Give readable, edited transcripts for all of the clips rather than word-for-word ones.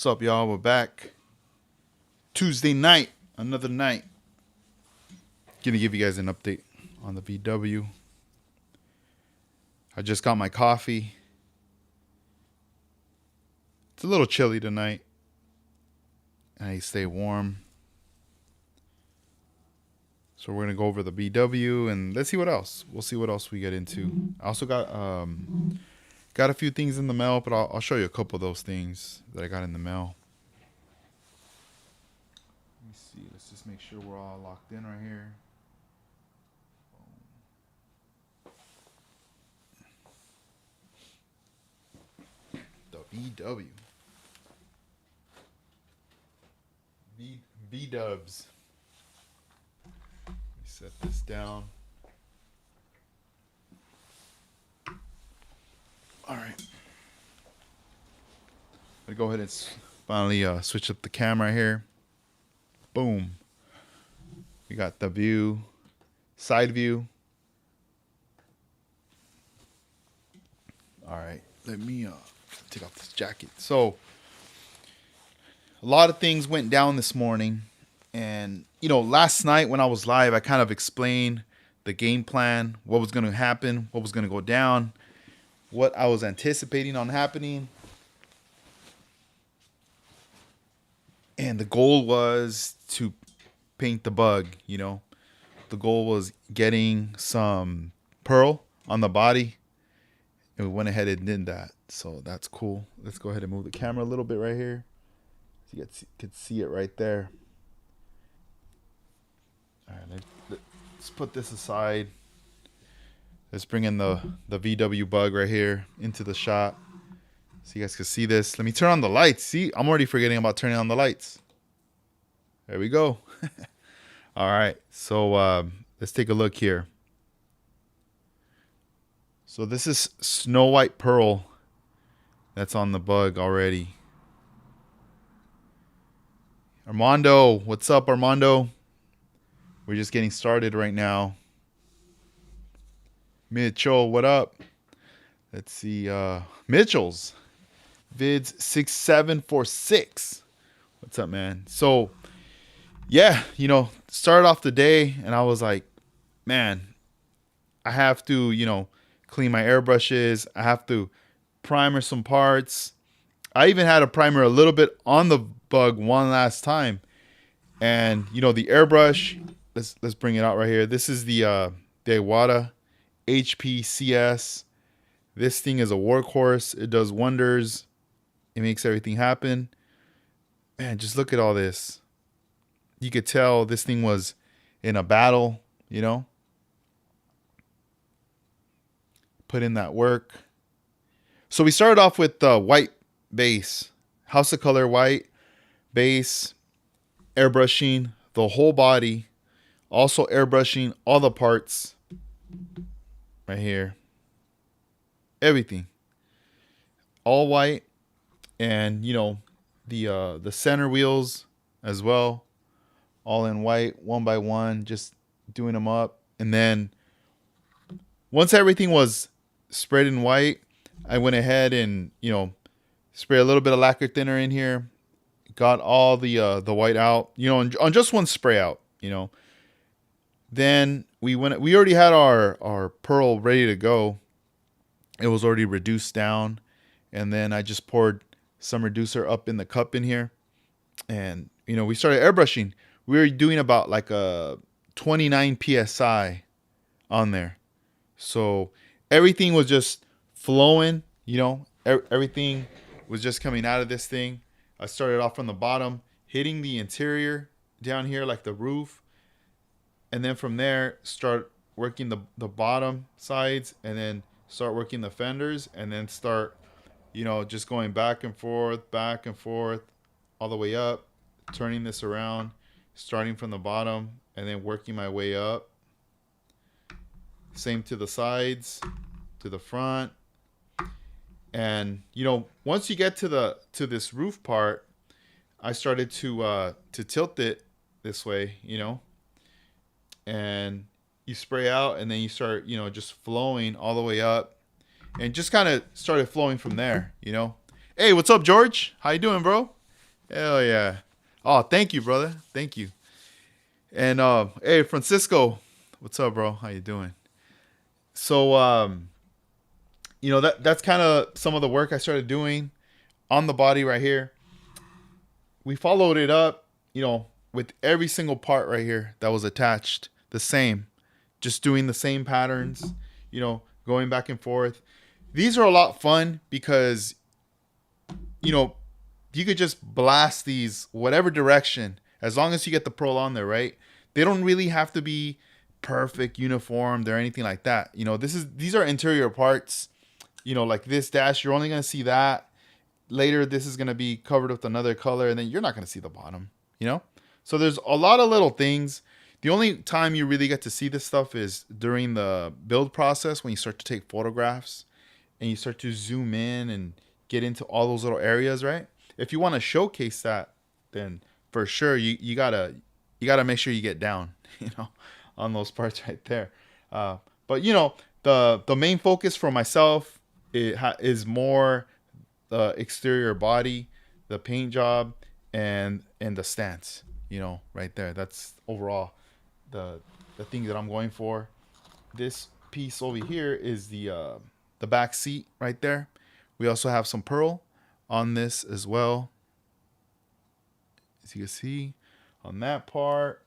What's up, y'all? We're back. Tuesday night, another night. Gonna give you guys an update on the VW. I just got my coffee. It's a little chilly tonight. I stay warm. So we're gonna go over the VW and let's see what else. We'll see what else we get into. I also got a few things in the mail, but I'll show you a couple of those things that I got in the mail. Let me see. Let's just make sure we're all locked in right here. The VW. V-dubs. Let me set this down. All right. I'm going to go ahead and finally switch up the camera here. Boom. We got the view, side view. All right. Let me take off this jacket. So, a lot of things went down this morning. And, last night when I was live, I kind of explained the game plan, what was going to happen, what was going to go down, what I was anticipating on happening. And the goal was to paint the bug, The goal was getting some pearl on the body. And we went ahead and did that. So that's cool. Let's go ahead and move the camera a little bit right here. So you could see it right there. All right, let's put this aside. Let's bring in the VW bug right here into the shot so you guys can see this. Let me turn on the lights. See, I'm already forgetting about turning on the lights. There we go. All right, so let's take a look here. So this is Snow White Pearl that's on the bug already. Armando, what's up, Armando? We're just getting started right now. Mitchell, what up? Let's see. Mitchell's Vids 6746. What's up, man? So, yeah, started off the day and I was like, man, I have to, clean my airbrushes. I have to primer some parts. I even had to primer a little bit on the bug one last time. And, the airbrush, let's bring it out right here. This is the Iwata HPCS. This thing is a workhorse. It does wonders. It makes everything happen. Man, just look at all this. You could tell this thing was in a battle, Put in that work. So we started off with the white base. House of Color white base. Airbrushing the whole body. Also airbrushing all the parts. Right here. Everything. All white. And, the center wheels as well. All in white, one by one. Just doing them up. And then once everything was spread in white, I went ahead and, spray a little bit of lacquer thinner in here. Got all the white out, on just one spray out, Then we already had our pearl ready to go. It was already reduced down. And then I just poured some reducer up in the cup in here. And, we started airbrushing. We were doing about like a 29 PSI on there. So everything was just flowing, everything was just coming out of this thing. I started off from the bottom, hitting the interior down here, like the roof. And then from there, start working the bottom sides and then start working the fenders and then start, just going back and forth, all the way up, turning this around, starting from the bottom and then working my way up. Same to the sides, to the front. And, once you get to this roof part, I started to tilt it this way, and you spray out and then you start, just flowing all the way up and just kind of started flowing from there, Hey, what's up, George? How you doing, bro? Hell yeah. Oh, thank you, brother. Thank you. And hey, Francisco, what's up, bro? How you doing? So that's kind of some of the work I started doing on the body right here. We followed it up, with every single part right here that was attached, the same, just doing the same patterns, going back and forth. These are a lot fun because you know you could just blast these whatever direction as long as you get the pearl on there, right? They don't really have to be perfect, uniformed, or anything like that. These are interior parts. Like this dash, you're only gonna see that. Later, this is gonna be covered with another color, and then you're not gonna see the bottom. You know, so there's a lot of little things. The only time you really get to see this stuff is during the build process when you start to take photographs and you start to zoom in and get into all those little areas, right? If you want to showcase that, then for sure you gotta make sure you get down, on those parts right there. But the main focus for myself is more the exterior body, the paint job, and the stance. Right there. That's overall the thing that I'm going for. This piece over here is the back seat right there. We also have some pearl on this as well, as you can see on that part.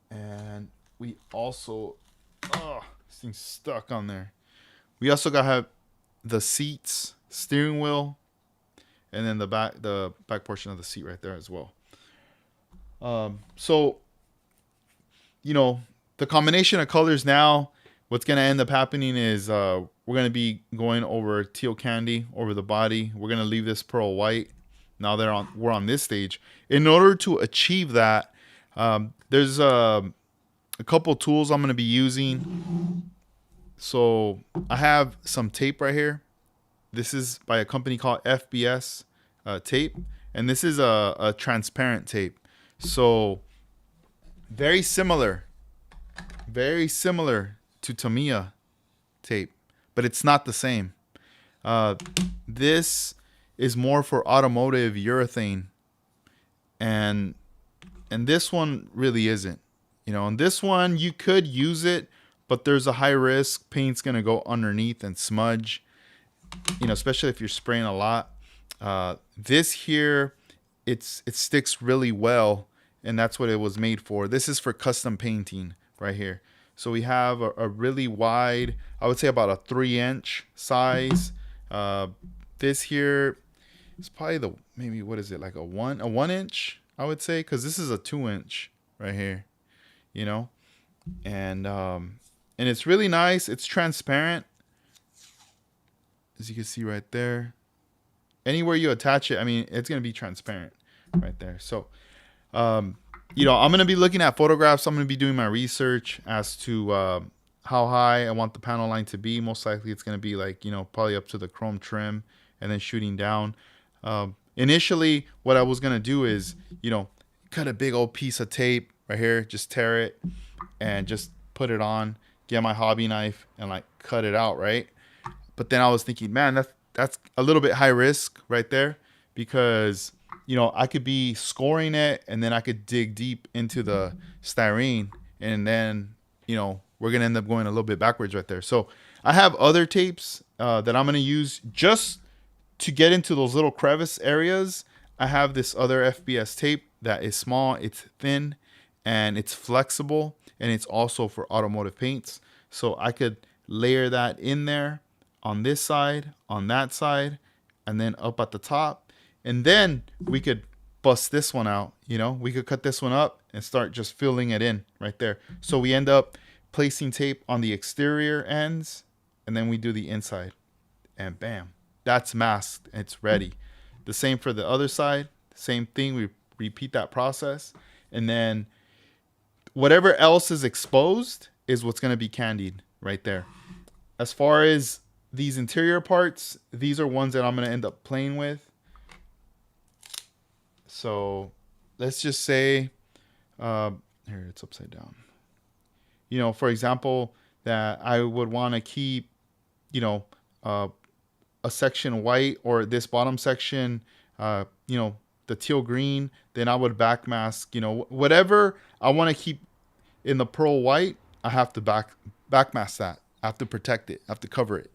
And we also, this thing's stuck on there. We also got to have the seats, steering wheel, and then the back portion of the seat right there as well. So the combination of colors now, what's going to end up happening is we're going to be going over teal candy over the body. We're going to leave this pearl white. Now we're on this stage. In order to achieve that, there's a couple tools I'm going to be using. So I have some tape right here. This is by a company called FBS tape, and this is a transparent tape. So very similar to Tamiya tape, but it's not the same. This is more for automotive urethane, and this one really isn't. And this one you could use it, but there's a high risk paint's gonna go underneath and smudge. Especially if you're spraying a lot. This here, it sticks really well, and that's what it was made for. This is for custom painting right here. So we have a really wide, I would say about a 3-inch size. This here is probably maybe what is it, like a 1-inch, I would say, because this is a 2-inch right here. And it's really nice. It's transparent, as you can see right there. Anywhere you attach it, I mean, it's going to be transparent right there. So, I'm going to be looking at photographs. I'm going to be doing my research as to how high I want the panel line to be. Most likely it's going to be like, probably up to the chrome trim and then shooting down. Initially, what I was going to do is, cut a big old piece of tape right here, just tear it and just put it on, get my hobby knife and like cut it out, right? But then I was thinking, man, that's a little bit high risk right there, because I could be scoring it and then I could dig deep into the styrene, and then we're gonna end up going a little bit backwards right there. So I have other tapes that I'm gonna use just to get into those little crevice areas. I have this other FBS tape that is small, it's thin, and it's flexible, and it's also for automotive paints. So I could layer that in there on this side, on that side, and then up at the top. And then we could bust this one out. We could cut this one up and start just filling it in right there. So we end up placing tape on the exterior ends, and then we do the inside, and bam, that's masked. It's ready. The same for the other side. Same thing. We repeat that process, and then whatever else is exposed is what's going to be candied right there. As far as these interior parts, these are ones that I'm going to end up playing with. So let's just say, here, it's upside down. For example, that I would want to keep, a section white, or this bottom section, the teal green, then I would backmask, whatever I want to keep in the pearl white, I have to backmask that. I have to protect it. I have to cover it.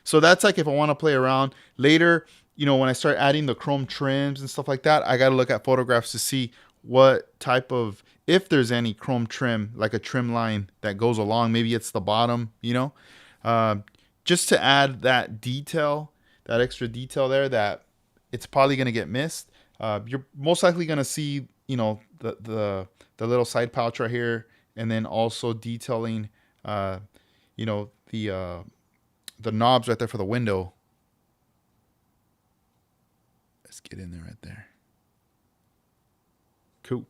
So that's like if I want to play around later, when I start adding the chrome trims and stuff like that, I got to look at photographs to see what type of, if there's any chrome trim, like a trim line that goes along. Maybe it's the bottom, just to add that detail, that extra detail there that it's probably going to get missed. You're most likely going to see, the little side pouch right here, and then also detailing, the knobs right there for the window. Let's get in there right there. Cool.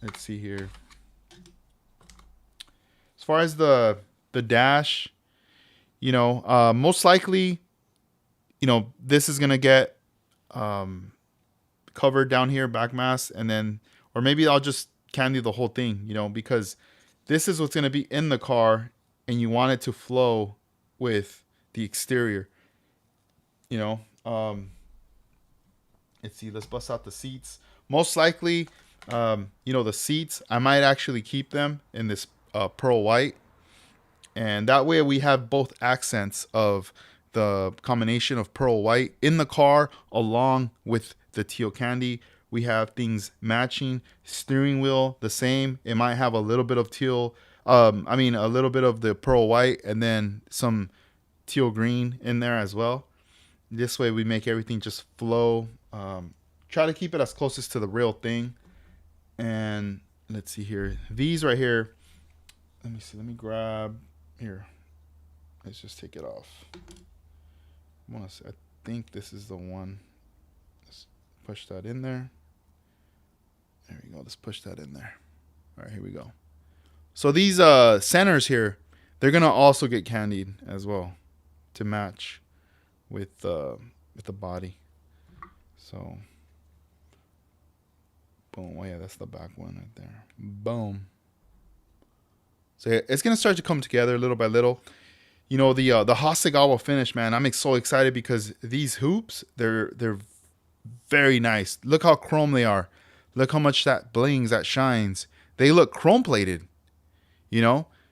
Let's see here. As far as the dash, most likely, this is gonna get covered down here, back mask, and then, or maybe I'll just candy the whole thing, because this is what's gonna be in the car, and you want it to flow with the exterior. Let's see. Let's bust out the seats. Most likely, the seats, I might actually keep them in this pearl white, and that way we have both accents of the combination of pearl white in the car along with the teal candy. We have things matching. Steering wheel the same. It might have a little bit of teal. A little bit of the pearl white and then some teal green in there as well. This way we make everything just flow. Try to keep it as closest to the real thing. And let's see here. These right here. Let me see. Let me grab here. Let's just take it off. I think this is the one. Let's push that in there. There we go. Let's push that in there. All right, here we go. So these centers here, they're gonna also get candied as well to match with the body. So boom. Oh yeah, that's the back one right there. Boom. So yeah, it's gonna start to come together little by little. The Hasegawa finish, man. I'm so excited because these hoops, they're very nice. Look how chrome they are. Look how much that blings, that shines. They look chrome plated.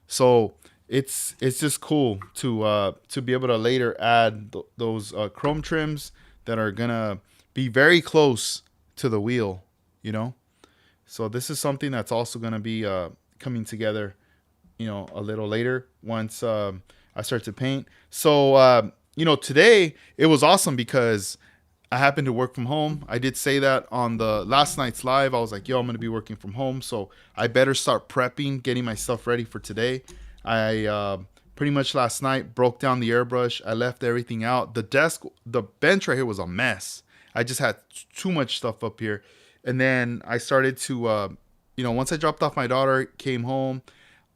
So it's just cool to be able to later add those chrome trims that are gonna be very close to the wheel. So this is something that's also gonna be coming together, a little later once I start to paint. So today it was awesome because I happened to work from home. I did say that on the last night's live. I was like, yo, I'm going to be working from home, so I better start prepping, getting my stuff ready for today. I pretty much last night broke down the airbrush. I left everything out. The bench right here was a mess. I just had too much stuff up here. And then I started to, once I dropped off my daughter, came home,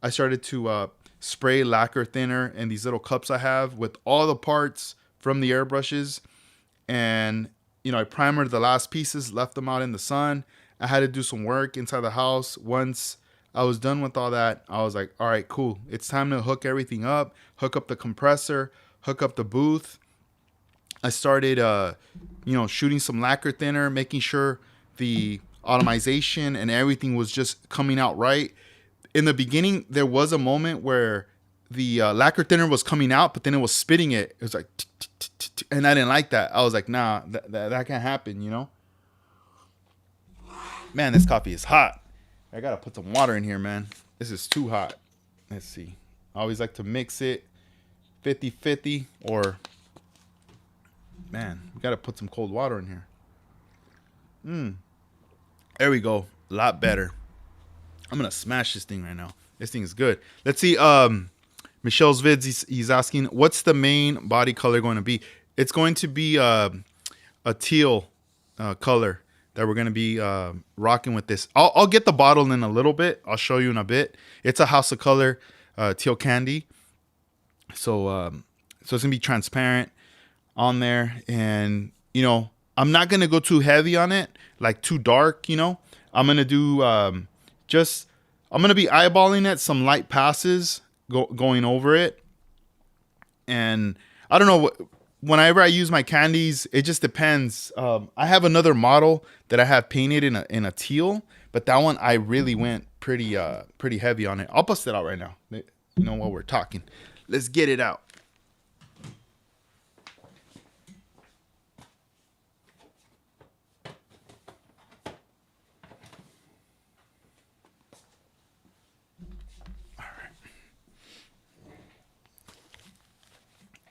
I started to spray lacquer thinner in these little cups I have with all the parts from the airbrushes. And, I primered the last pieces, left them out in the sun. I had to do some work inside the house. Once I was done with all that, I was like, all right, cool. It's time to hook everything up, hook up the compressor, hook up the booth. I started, shooting some lacquer thinner, making sure the automation and everything was just coming out right. In the beginning, there was a moment where the lacquer thinner was coming out, but then it was spitting it. It was like, and I didn't like that. I was like, nah, that can't happen, Man, this coffee is hot. I gotta put some water in here, man. This is too hot. Let's see. I always like to mix it 50-50 or, man, we gotta put some cold water in here. There we go. A lot better. I'm gonna smash this thing right now. This thing is good. Let's see. Michelle's vids. He's asking, what's the main body color going to be? It's going to be a teal color that we're going to be rocking with this. I'll get the bottle in a little bit. I'll show you in a bit. It's a House of Color teal candy. So it's going to be transparent on there, and I'm not going to go too heavy on it, like too dark. I'm going to do I'm going to be eyeballing it, some light passes going over it. And I don't know whenever I use my candies, it just depends. I have another model that I have painted in a teal, but that one I really went pretty heavy on it. I'll bust it out right now. You know, while we're talking, let's get it out.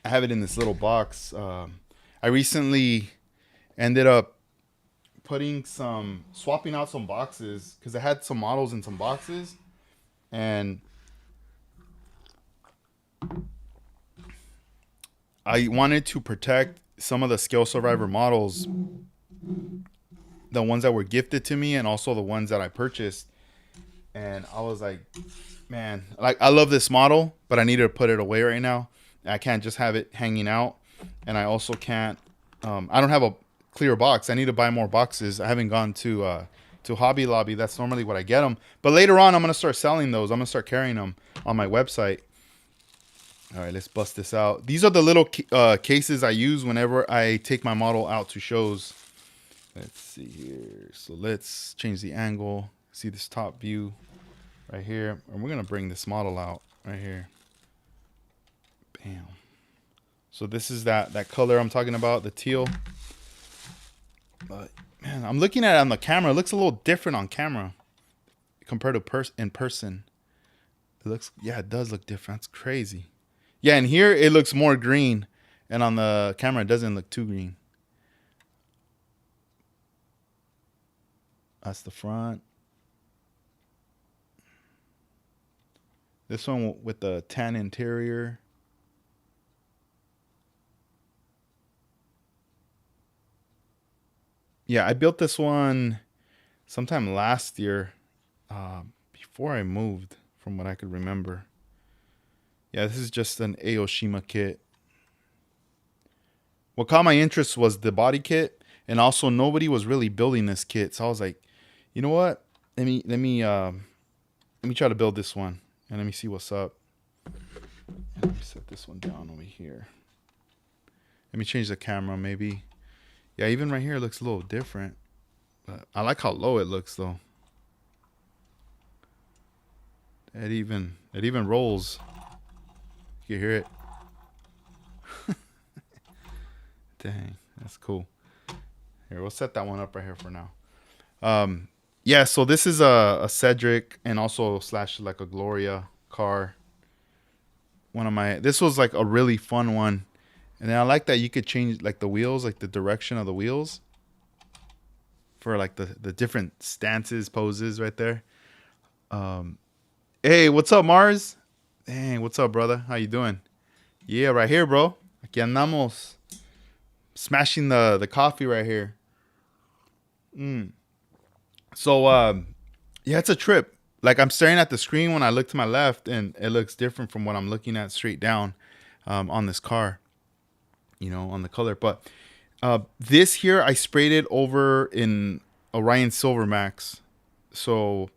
I have it in this little box. I recently ended up swapping out some boxes because I had some models in some boxes, and I wanted to protect some of the Scale Survivor models, the ones that were gifted to me, and also the ones that I purchased. And I was like, man, like I love this model, but I need to put it away right now. I can't just have it hanging out, and I also can't. I don't have a clear box. I need to buy more boxes. I haven't gone to Hobby Lobby. That's normally what I get them. But later on, I'm gonna start selling those. I'm gonna start carrying them on my website. All right, let's bust this out. These are the little cases I use whenever I take my model out to shows. Let's see here. So let's change the angle. See this top view right here, and we're gonna bring this model out right here. Bam. So this is that color I'm talking about, the teal. But man, I'm looking at it on the camera. It looks a little different on camera compared to in person. It looks, yeah, it does look different. That's crazy. Yeah, and here it looks more green, and on the camera it doesn't look too green. That's the front. This one with the tan interior. Yeah, I built this one sometime last year, before I moved, from what I could remember. Yeah, this is just an Aoshima kit. What caught my interest was the body kit, and also nobody was really building this kit. So I was like, you know what? Let me try to build this one, and let me see what's up. And let me set this one down over here. Let me change the camera, maybe. Yeah, even right here it looks a little different. But I like how low it looks, though. It even rolls. You can hear it. Dang, that's cool. Here, we'll set that one up right here for now. Yeah, so this is a Cedric and also slash like a Gloria car. This was like a really fun one. And then I like that you could change like the wheels, like the direction of the wheels for like the different stances, poses right there. Hey, what's up, Mars? Dang, what's up, brother? How you doing? Yeah, right here, bro. Aquí andamos. Smashing the coffee right here. So, yeah, it's a trip. Like I'm staring at the screen when I look to my left, and it looks different from what I'm looking at straight down on this car, you know, on the color. But this here, I sprayed it over in Orion Silver Max. So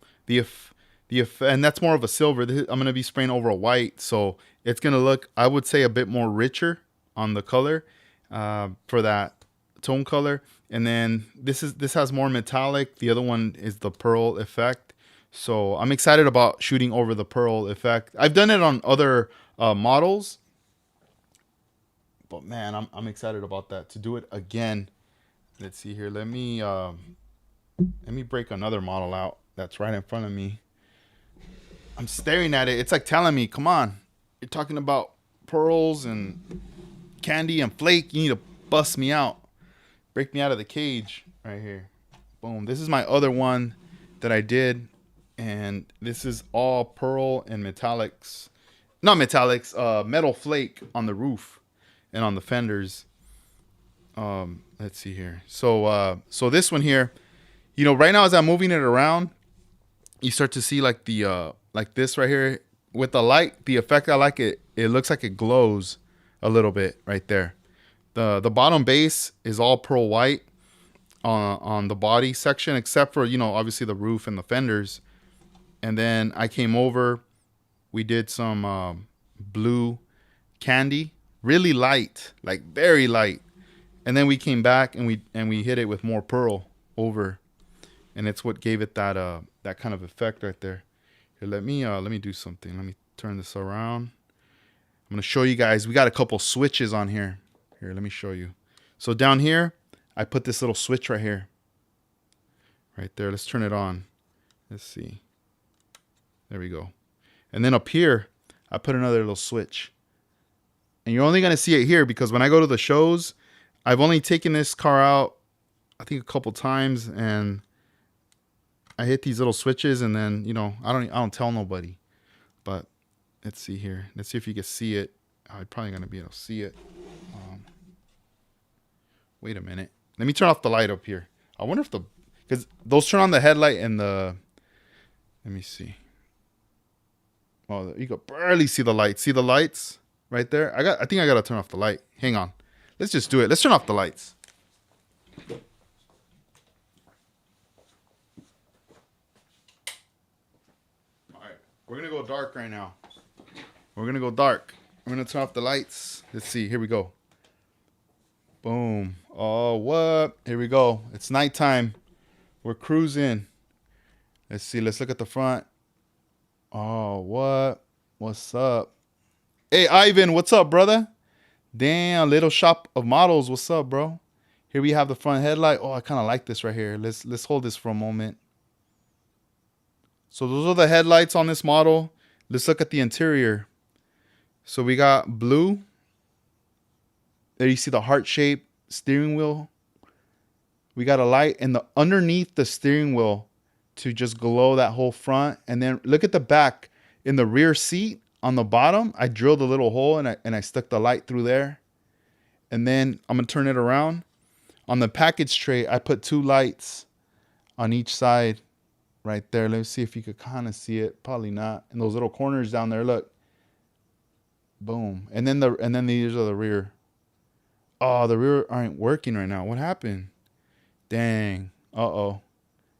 and that's more of a silver. I'm gonna be spraying over a white, so it's gonna look, I would say, a bit more richer on the color for that tone color. And then this has more metallic. The other one is the pearl effect. So I'm excited about shooting over the pearl effect. I've done it on other models, but man, I'm excited about that, to do it again. Let's see here. Let me break another model out that's right in front of me. I'm staring at it. It's like telling me, come on, you're talking about pearls and candy and flake. You need to bust me out. Break me out of the cage right here. Boom. This is my other one that I did. And this is all pearl and metallics. Not metallics, metal flake on the roof and on the fenders. Let's see here. So this one here, you know, right now as I'm moving it around, you start to see like the like this right here with the light, the effect. I like it. It looks like it glows a little bit right there. The bottom base is all pearl white on the body section, except for, you know, obviously the roof and the fenders. And then I came over, we did some blue candy really light, like very light. And then we came back and we hit it with more pearl over, and it's what gave it that kind of effect right there. Here, let me do something. Let me turn this around. I'm gonna show you guys. We got a couple switches on here. Here, let me show you. So down here, I put this little switch right here. Right there. Let's turn it on. Let's see. There we go. And then up here, I put another little switch. And you're only gonna see it here because when I go to the shows, I've only taken this car out, I think a couple times, and I hit these little switches, and then I don't tell nobody. But let's see here. Let's see if you can see it. I'm probably gonna be able to see it. Wait a minute. Let me turn off the light up here. I wonder if because those turn on the headlight and the. Let me see. Oh, you can barely see the lights. See the lights right there? I think I gotta turn off the light. Hang on. Let's just do it. Let's turn off the lights. All right. We're gonna go dark right now. We're gonna go dark. I'm gonna turn off the lights. Let's see. Here we go. Boom. Oh, what? Here we go. It's nighttime. We're cruising. Let's see. Let's look at the front. Oh, what? What's up? Hey, Ivan. What's up, brother? Damn, little shop of models. What's up, bro? Here we have the front headlight. Oh, I kind of like this right here. Let's hold this for a moment. So those are the headlights on this model. Let's look at the interior. So we got blue. There you see the heart-shaped steering wheel. We got a light in the underneath the steering wheel to just glow that whole front. And then look at the back. In the rear seat on the bottom, I drilled a little hole and I stuck the light through there. And then I'm going to turn it around. On the package tray, I put 2 lights on each side right there. Let me see if you could kind of see it. Probably not. And those little corners down there, look. Boom. And then these are the rear. Oh, the rear aren't working right now. What happened? Dang. Uh-oh.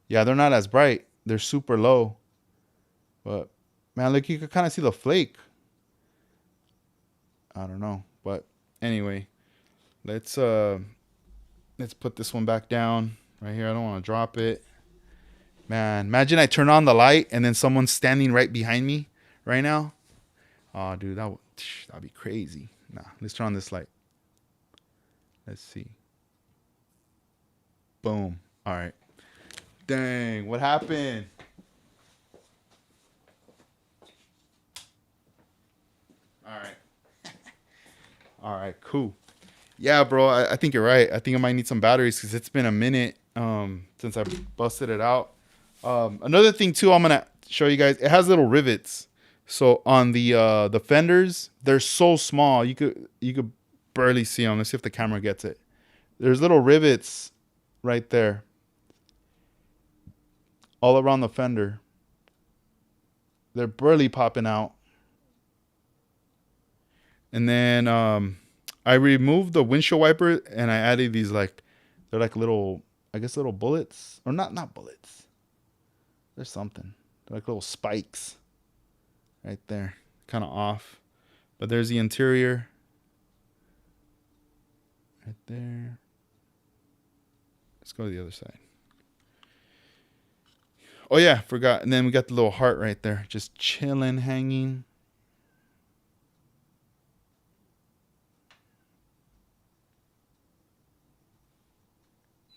Yeah, they're not as bright. They're super low. But, man, look, you can kind of see the flake. I don't know. But, anyway. Let's put this one back down right here. I don't want to drop it. Man, imagine I turn on the light and then someone's standing right behind me right now. Oh, dude, that'd be crazy. Nah, let's turn on this light. Let's see. Boom. All right. Dang, what happened? All right. All right, cool. Yeah, bro, I think you're right. I think I might need some batteries because it's been a minute since I busted it out. Another thing, too, I'm going to show you guys. It has little rivets. So on the fenders, they're so small. You could barely see them. Let's see if the camera gets it. There's little rivets right there. All around the fender. They're barely popping out. And then I removed the windshield wiper and I added these they're like little, I guess little bullets. Or not bullets. There's something. They're like little spikes. Right there. Kind of off. But there's the interior. Right there. Let's go to the other side. Oh yeah, forgot. And then we got the little heart right there. Just chilling, hanging.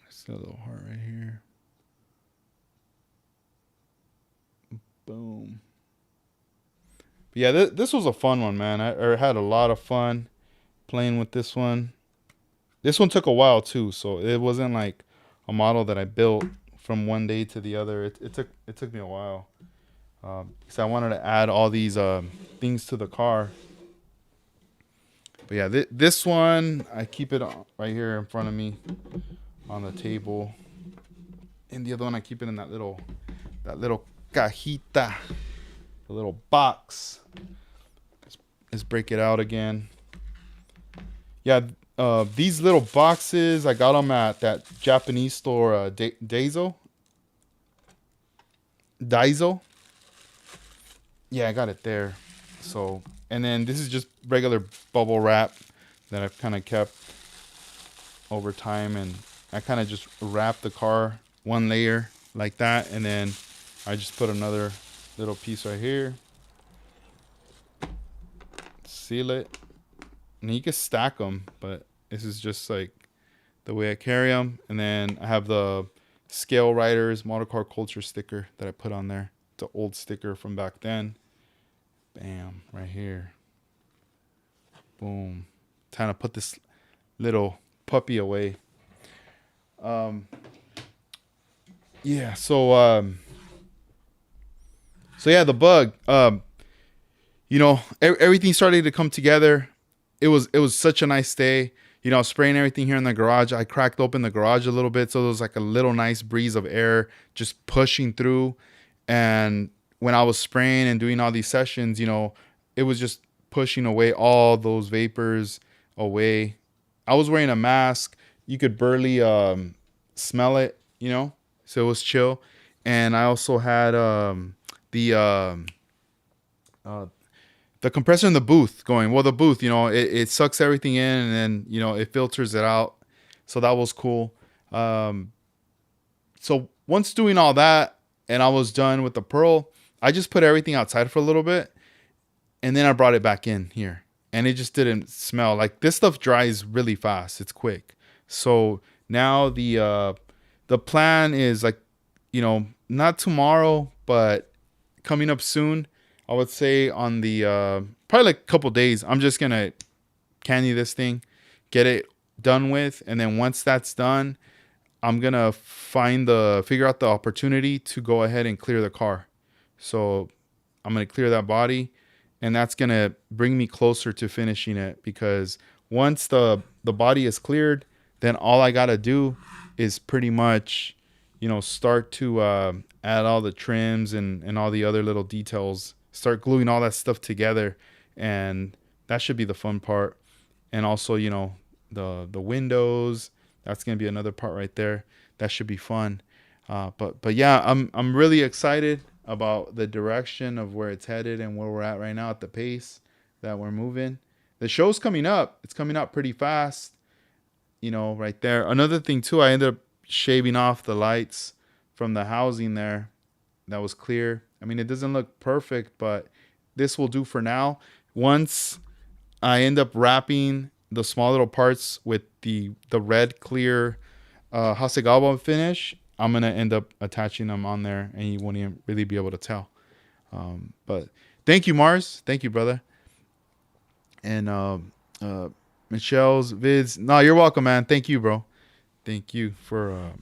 There's a little heart right here. Boom. But yeah, this was a fun one, man. I had a lot of fun playing with this one. This one took a while too, so it wasn't like a model that I built from one day to the other. It took me a while because I wanted to add all these things to the car. But yeah, this one I keep it right here in front of me on the table, and the other one I keep it in that little cajita, the little box. Let's break it out again. Yeah. These little boxes, I got them at that Japanese store, Daiso. Yeah, I got it there. So, and then this is just regular bubble wrap. that I've kind of kept over time, and I kind of just wrap the car one layer like that, and then I just put another little piece right here, seal it, and you can stack them, but this is just like the way I carry them. And then I have the Scale Riders Model Car Culture sticker that I put on there. It's an old sticker from back then. Bam, right here. Boom. Trying to put this little puppy away. Yeah, so yeah, the bug. You know, everything started to come together. It was such a nice day. You know, I was spraying everything here in the garage. I cracked open the garage a little bit, so there was like a little nice breeze of air just pushing through. And when I was spraying and doing all these sessions, you know, it was just pushing away all those vapors away. I was wearing a mask. You could barely smell it, you know, so it was chill. And I also had the compressor in the booth going. Well, the booth, you know, it sucks everything in, and then, you know, it filters it out. So that was cool. So once doing all that and I was done with the Pearl, I just put everything outside for a little bit, and then I brought it back in here, and it just didn't smell. Like, this stuff dries really fast. It's quick. So now the plan is, like, you know, not tomorrow, but coming up soon. I would say on the probably like a couple days, I'm just gonna candy this thing, get it done with, and then once that's done, I'm gonna figure out the opportunity to go ahead and clear the car. So I'm gonna clear that body, and that's gonna bring me closer to finishing it, because once the body is cleared, then all I gotta do is pretty much, you know, start to add all the trims and all the other little details, start gluing all that stuff together, and that should be the fun part. And also, you know, the windows, that's gonna be another part right there. That should be fun. But yeah, I'm really excited about the direction of where it's headed and where we're at right now, at the pace that we're moving. The show's coming up. It's coming up pretty fast, you know, right there. Another thing too, I ended up shaving off the lights from the housing there. That was clear. I mean, it doesn't look perfect, but this will do for now. Once I end up wrapping the small little parts with the red clear Hasegawa finish, I'm going to end up attaching them on there, and you won't even really be able to tell. But thank you, Mars. Thank you, brother. And Michelle's vids. No, you're welcome, man. Thank you, bro. Thank you for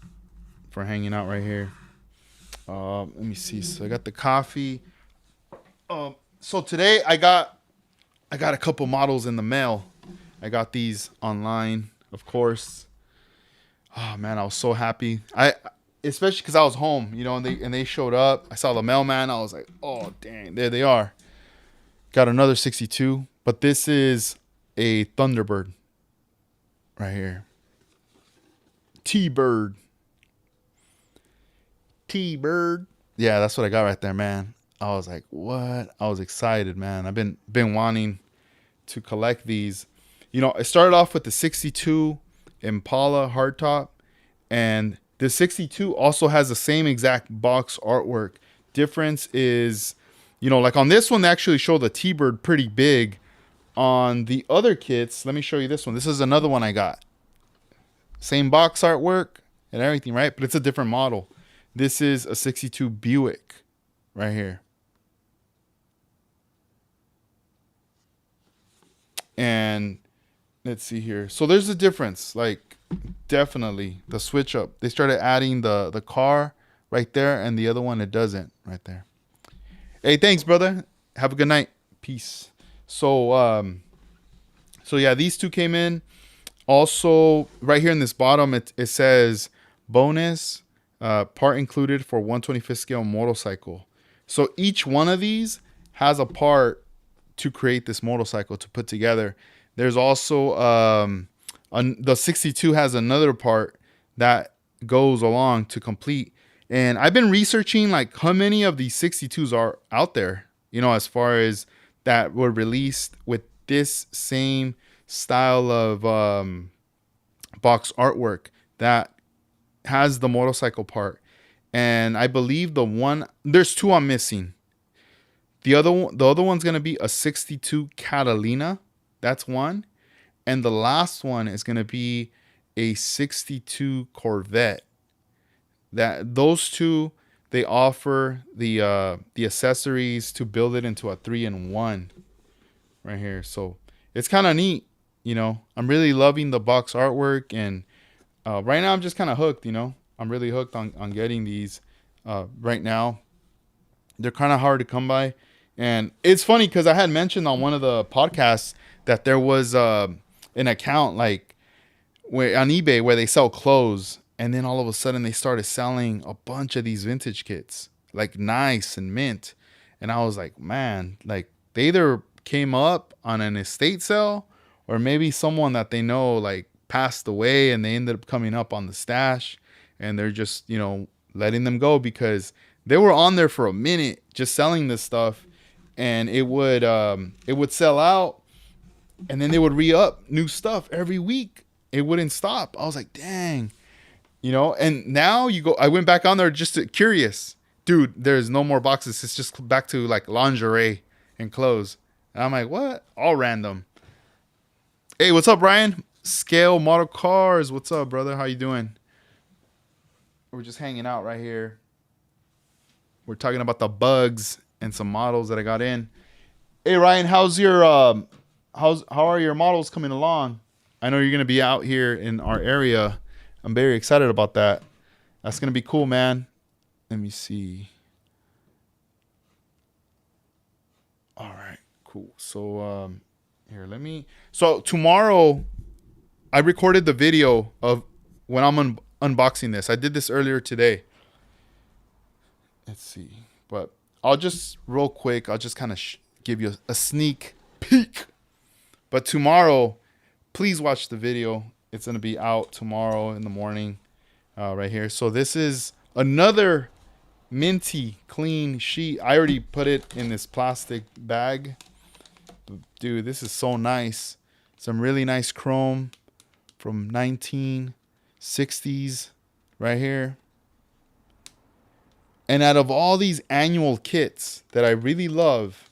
hanging out right here. Let me see. So I got the coffee. So today I got a couple models in the mail. I got these online, of course. Oh man, I was so happy. Especially because I was home, you know, and they showed up. I saw the mailman. I was like, oh dang, there they are. Got another 62, but this is a Thunderbird right here. T-Bird. Yeah, that's what I got right there, man. I was like, what? I was excited, man. I've been wanting to collect these. You know, I started off with the 62 Impala hardtop, and the 62 also has the same exact box artwork. Difference is, you know, like on this one, they actually show the T-Bird pretty big. On the other kits, let me show you this one. This is another one I got. Same box artwork and everything, right? But it's a different model. This is a 62 Buick right here. And let's see here. So there's a difference, like definitely the switch up. They started adding the car right there, and the other one, it doesn't right there. Hey, thanks, brother. Have a good night. Peace. So yeah, these two came in. Also, right here in this bottom, it says bonus part included for 125th scale motorcycle. So each one of these has a part to create this motorcycle to put together. There's also the 62 has another part that goes along to complete. And I've been researching like how many of these 62s are out there, you know, as far as that were released with this same style of box artwork that has the motorcycle part. And I believe there's two I'm missing. The other one's gonna be a '62 Catalina. That's one, and the last one is gonna be a '62 Corvette. That those two, they offer the accessories to build it into a 3-in-1 right here. So it's kind of neat. I'm really loving the box artwork, and right now I'm just kind of hooked. I'm really hooked on getting these right now. They're kind of hard to come by. And it's funny because I had mentioned on one of the podcasts that there was an account like on eBay where they sell clothes, and then all of a sudden they started selling a bunch of these vintage kits, like nice and mint. And I was like, man, like they either came up on an estate sale, or maybe someone that they know like passed away and they ended up coming up on the stash, and they're just letting them go because they were on there for a minute just selling this stuff, and it would sell out, and then they would re-up new stuff every week. It wouldn't stop. I was like, dang. And now I went back on there just curious. Dude, there's no more boxes. It's just back to like lingerie and clothes. And I'm like, what? All random. Hey, what's up, Ryan? Scale Model Cars. What's up, brother? How you doing? We're just hanging out right here. We're talking about the bugs and some models that I got in. Hey, Ryan, how are your models coming along? I know you're gonna be out here in our area. I'm very excited about that. That's gonna be cool, man. Let me see. All right, cool. So here, So tomorrow, I recorded the video of when I'm unboxing this. I did this earlier today. Let's see, but I'll just real quick. I'll just kind of give you a sneak peek. But tomorrow, please watch the video. It's going to be out tomorrow in the morning right here. So this is another minty clean sheet. I already put it in this plastic bag. Dude, this is so nice. Some really nice chrome from 1960s right here. And out of all these annual kits that I really love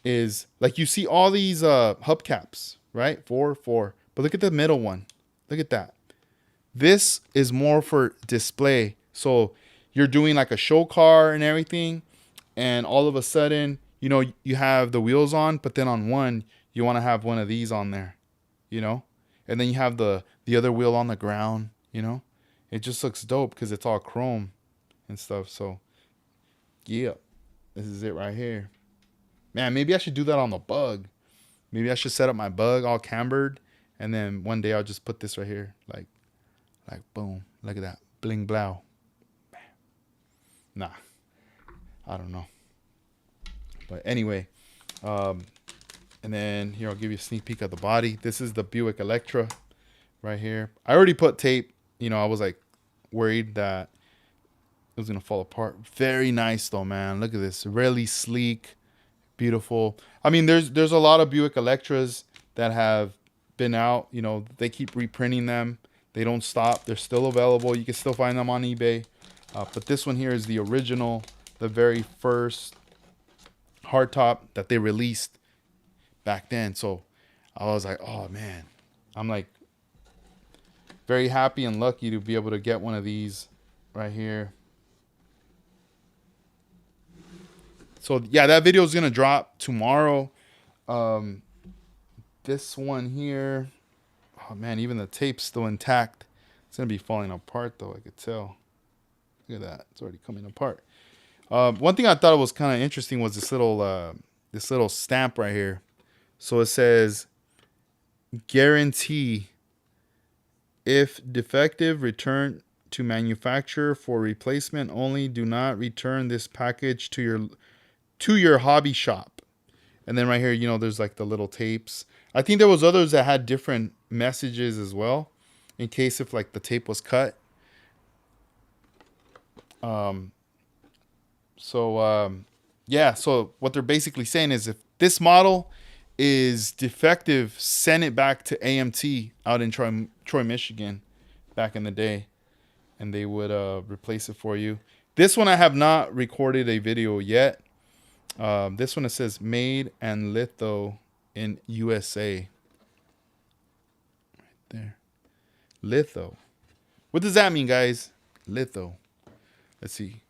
is like you see all these hubcaps, right? 4. But look at the middle one. Look at that. This is more for display. So you're doing like a show car and everything, and all of a sudden, you have the wheels on, but then on one, you want to have one of these on there, and then you have the other wheel on the ground, It just looks dope because it's all chrome and stuff. So yeah, this is it right here. Man, maybe I should do that on the bug. Maybe I should set up my bug all cambered, and then one day I'll just put this right here, like boom. Look at that, bling blow. Nah, I don't know. But anyway, and then here I'll give you a sneak peek of the body. This is the Buick Electra right here. I already put tape. I was like worried that it was gonna fall apart. Very nice though, man. Look at this, really sleek. Beautiful. I mean, there's a lot of Buick Electras that have been out. They keep reprinting them. They don't stop. They're still available. You can still find them on eBay. But this one here is the original, the very first hardtop that they released back then. So I was like, oh man, I'm like very happy and lucky to be able to get one of these right here. So yeah, that video is gonna drop tomorrow. This one here, oh man, even the tape's still intact. It's gonna be falling apart though, I could tell. Look at that, it's already coming apart. One thing I thought was kind of interesting was this little stamp right here. So it says, guarantee if defective, return to manufacturer for replacement only. Do not return this package to your hobby shop. And then right here, there's like the little tapes. I think there was others that had different messages as well, in case if like the tape was cut. So what they're basically saying is if this model is defective, send it back to AMT out in Troy, Michigan, back in the day, and they would replace it for you. This one I have not recorded a video yet. This one, it says made and litho in USA. Right there, litho. What does that mean, guys? Litho. Let's see.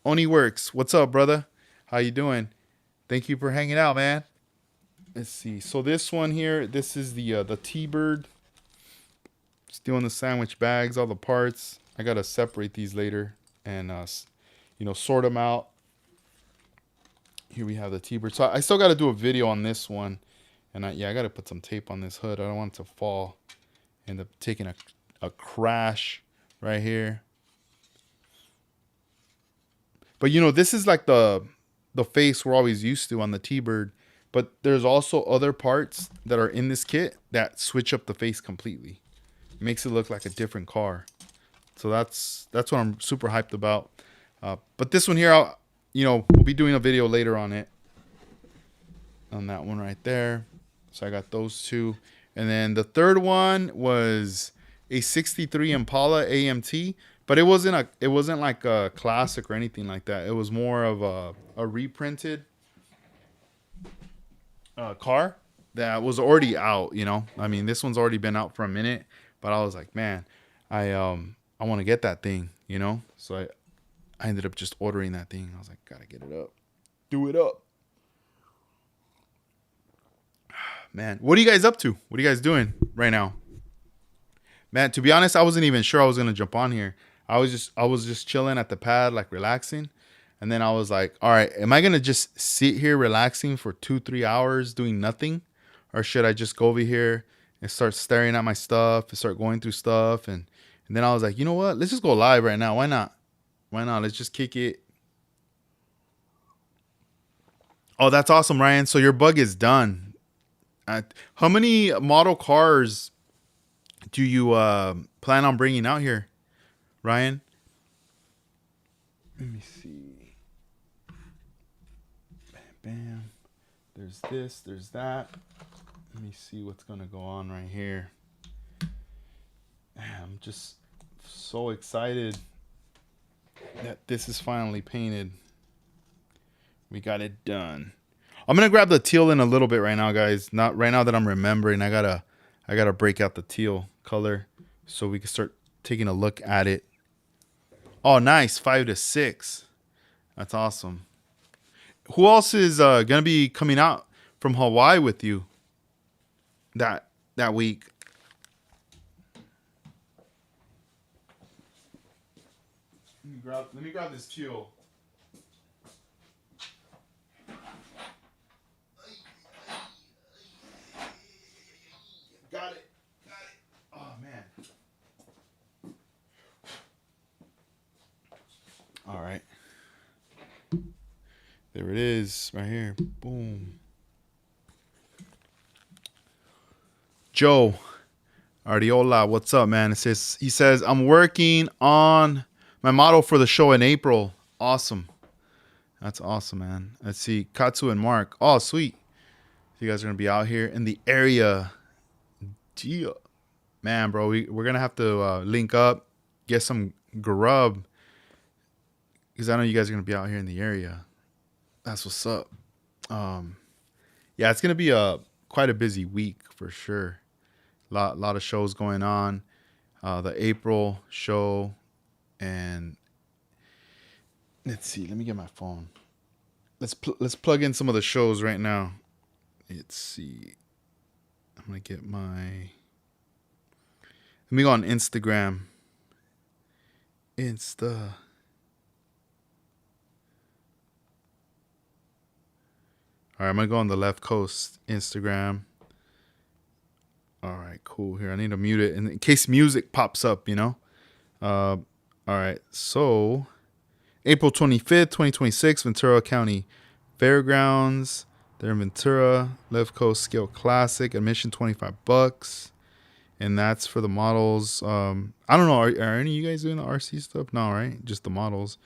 Oni Works. What's up, brother? How you doing? Thank you for hanging out, man. Let's see. So this one here, this is the T-Bird. Still in the sandwich bags, all the parts. I gotta separate these later and sort them out. Here we have the T-Bird. So I still gotta do a video on this one, and I gotta put some tape on this hood. I don't want it to fall. End up taking a crash right here. But this is like the face we're always used to on the T-Bird. But there's also other parts that are in this kit that switch up the face completely. It makes it look like a different car. So that's what I'm super hyped about. But this one here, we'll be doing a video later on it. On that one right there. So I got those two. And then the third one was a 63 Impala AMT. But it wasn't like a classic or anything like that. It was more of a reprinted car that was already out. I mean, this one's already been out for a minute, but I was like, man, I want to get that thing. So I ended up just ordering that thing. I was like, gotta get it up, do it up. Man, what are you guys up to? What are you guys doing right now? Man, to be honest, I wasn't even sure I was gonna jump on here. I was just chilling at the pad, like relaxing. And then I was like, all right, am I going to just sit here relaxing for 2-3 hours doing nothing? Or should I just go over here and start staring at my stuff and start going through stuff? And then I was like, you know what? Let's just go live right now. Why not? Let's just kick it. Oh, that's awesome, Ryan. So your bug is done. How many model cars do you plan on bringing out here, Ryan? Let me see. Bam. There's this. There's that. Let me see what's going to go on right here. I'm just so excited that this is finally painted. We got it done. I'm going to grab the teal in a little bit right now, guys. Not right now that I'm remembering. I got to break out the teal color so we can start taking a look at it. Oh, nice. 5 to 6. That's awesome. Who else is going to be coming out from Hawaii with you that week? Let me grab this teal. Got it. Oh, man. All right. There it is, right here. Boom. Joe Ardiola, what's up, man? He says, I'm working on my model for the show in April. Awesome. That's awesome, man. Let's see. Katsu and Mark. Oh, sweet. You guys are going to be out here in the area. Deal. Man, bro, we're going to have to link up, get some grub, because I know you guys are going to be out here in the area. That's what's up. Yeah, it's gonna be quite a busy week for sure. Lot of shows going on. The April show, and let's see. Let me get my phone. Let's plug in some of the shows right now. Let's see. I'm gonna get my. Let me go on Instagram. Insta. All right, I'm going to go on the left coast, Instagram. All right, cool. Here, I need to mute it in case music pops up, All right, so April 25th, 2026, Ventura County Fairgrounds. They're in Ventura, left coast scale classic, admission $25. And that's for the models. I don't know, are any of you guys doing the RC stuff? No, right? Just the models.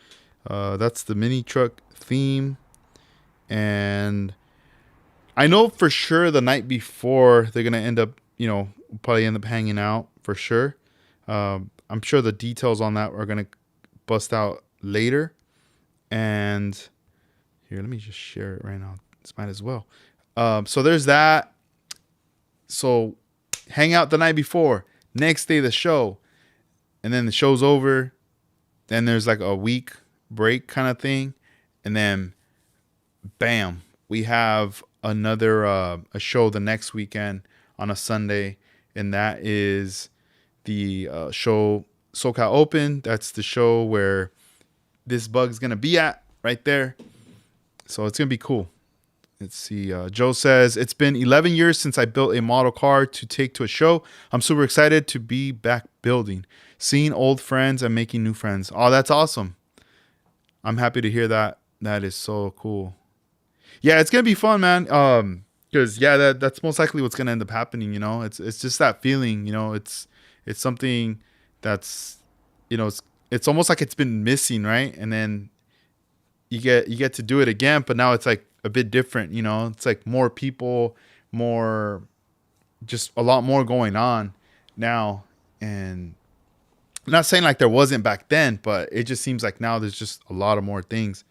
That's the mini truck theme. And I know for sure the night before they're gonna end up, probably end up hanging out for sure. I'm sure the details on that are gonna bust out later. And here, let me just share it right now. This might as well. So there's that. So hang out the night before. Next day the show, and then the show's over. Then there's like a week break kind of thing, and then bam, we have another a show the next weekend on a Sunday, and that is the show SoCal Open. That's the show where this bug's gonna be at right there. So it's gonna be cool. Let's see. Joe says, it's been 11 years since I built a model car to take to a show. I'm super excited to be back building, seeing old friends and making new friends. Oh, that's awesome. I'm happy to hear that. That is so cool. Yeah, it's going to be fun, man. Because that's most likely what's going to end up happening. It's just that feeling, it's something that's, it's almost like it's been missing. Right. And then you get to do it again, but now it's like a bit different, it's like more people, more, just a lot more going on now. And I'm not saying like there wasn't back then, but it just seems like now there's just a lot of more things.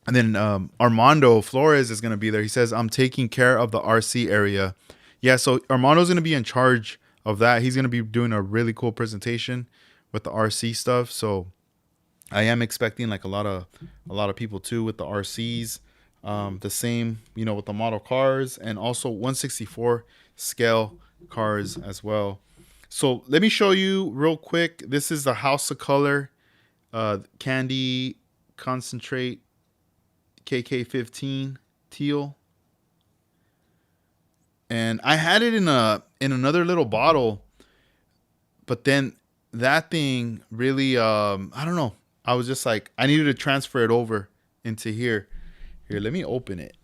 And then Armando Flores is going to be there. He says, I'm taking care of the RC area. Yeah, so Armando's going to be in charge of that. He's going to be doing a really cool presentation with the RC stuff. So I am expecting like a lot of people too with the RCs. The same, with the model cars, and also 1/64 scale cars as well. So let me show you real quick. This is the House of Color Candy Concentrate KK15 teal, and I had it in another little bottle, but then that thing really I don't know. I was just like, I needed to transfer it over into here. Here, let me open it.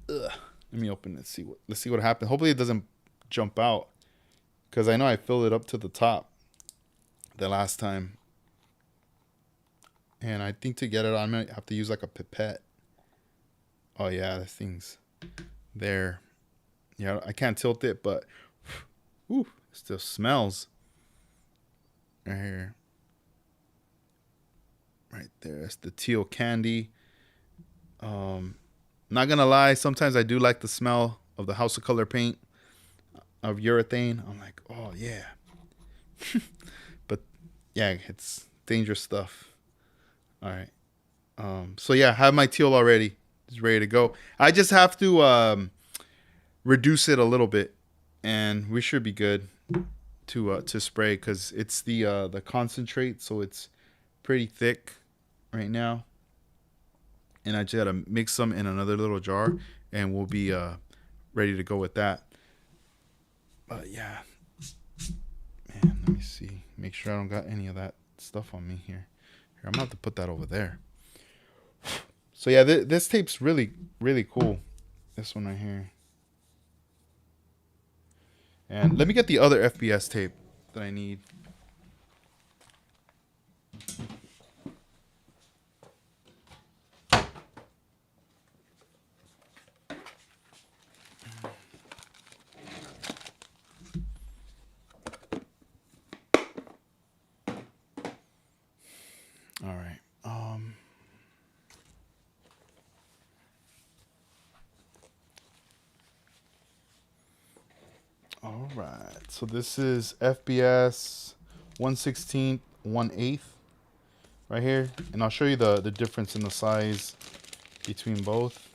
Let me open it. Let's see what happens. Hopefully it doesn't jump out, because I know I filled it up to the top the last time, and I think to get it on, I might have to use like a pipette. Oh yeah, this thing's there. Yeah, I can't tilt it, but whew, it still smells. Right here. Right there. That's the teal candy. Not gonna lie, sometimes I do like the smell of the House of Color paint of urethane. I'm like, oh yeah. But yeah, it's dangerous stuff. All right. So yeah, I have my teal already. It's ready to go. I just have to reduce it a little bit, and we should be good to spray, because it's the concentrate, so it's pretty thick right now. And I just gotta mix some in another little jar, and we'll be ready to go with that. But yeah, man, let me see. Make sure I don't got any of that stuff on me here. I'm gonna have to put that over there. So yeah, this tape's really, really cool. This one right here. And let me get the other FBS tape that I need. All right. All right. So this is FBS 1/16 1/8 right here, and I'll show you the difference in the size between both.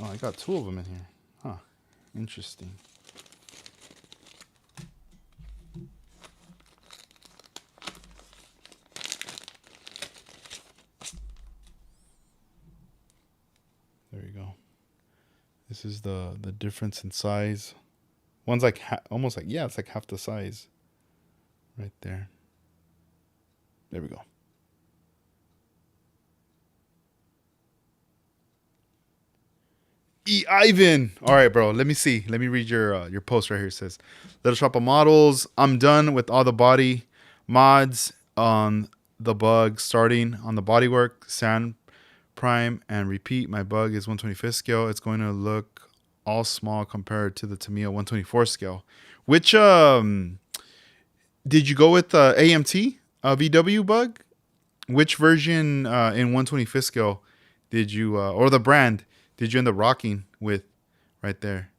Oh, I got two of them in here. Huh. Interesting. There you go. This is the difference in size. One's like almost like, yeah, it's like half the size right there. There we go. Ivan. All right, bro. Let me see. Let me read your post right here. It says, Little Shop of Models. I'm done with all the body mods on the bug, starting on the bodywork, sand prime and repeat. My bug is 125th scale. It's going to look all small compared to the Tamiya 124 scale. Which did you go with AMT VW bug? Which version in 125th scale did you or the brand did you end up rocking with right there?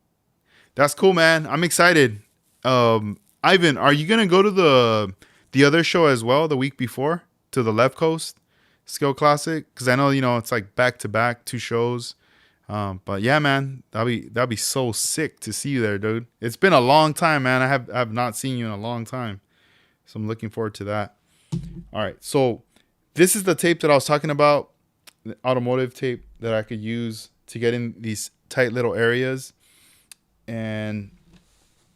That's cool, man. I'm excited. Ivan, are you gonna go to the other show as well the week before to the Left Coast Scale Classic? Because I know it's like back to back 2 shows. But yeah, man, that'd be so sick to see you there, dude. It's been a long time, man. I have not seen you in a long time, so I'm looking forward to that. All right, so this is the tape that I was talking about, the automotive tape that I could use to get in these tight little areas. And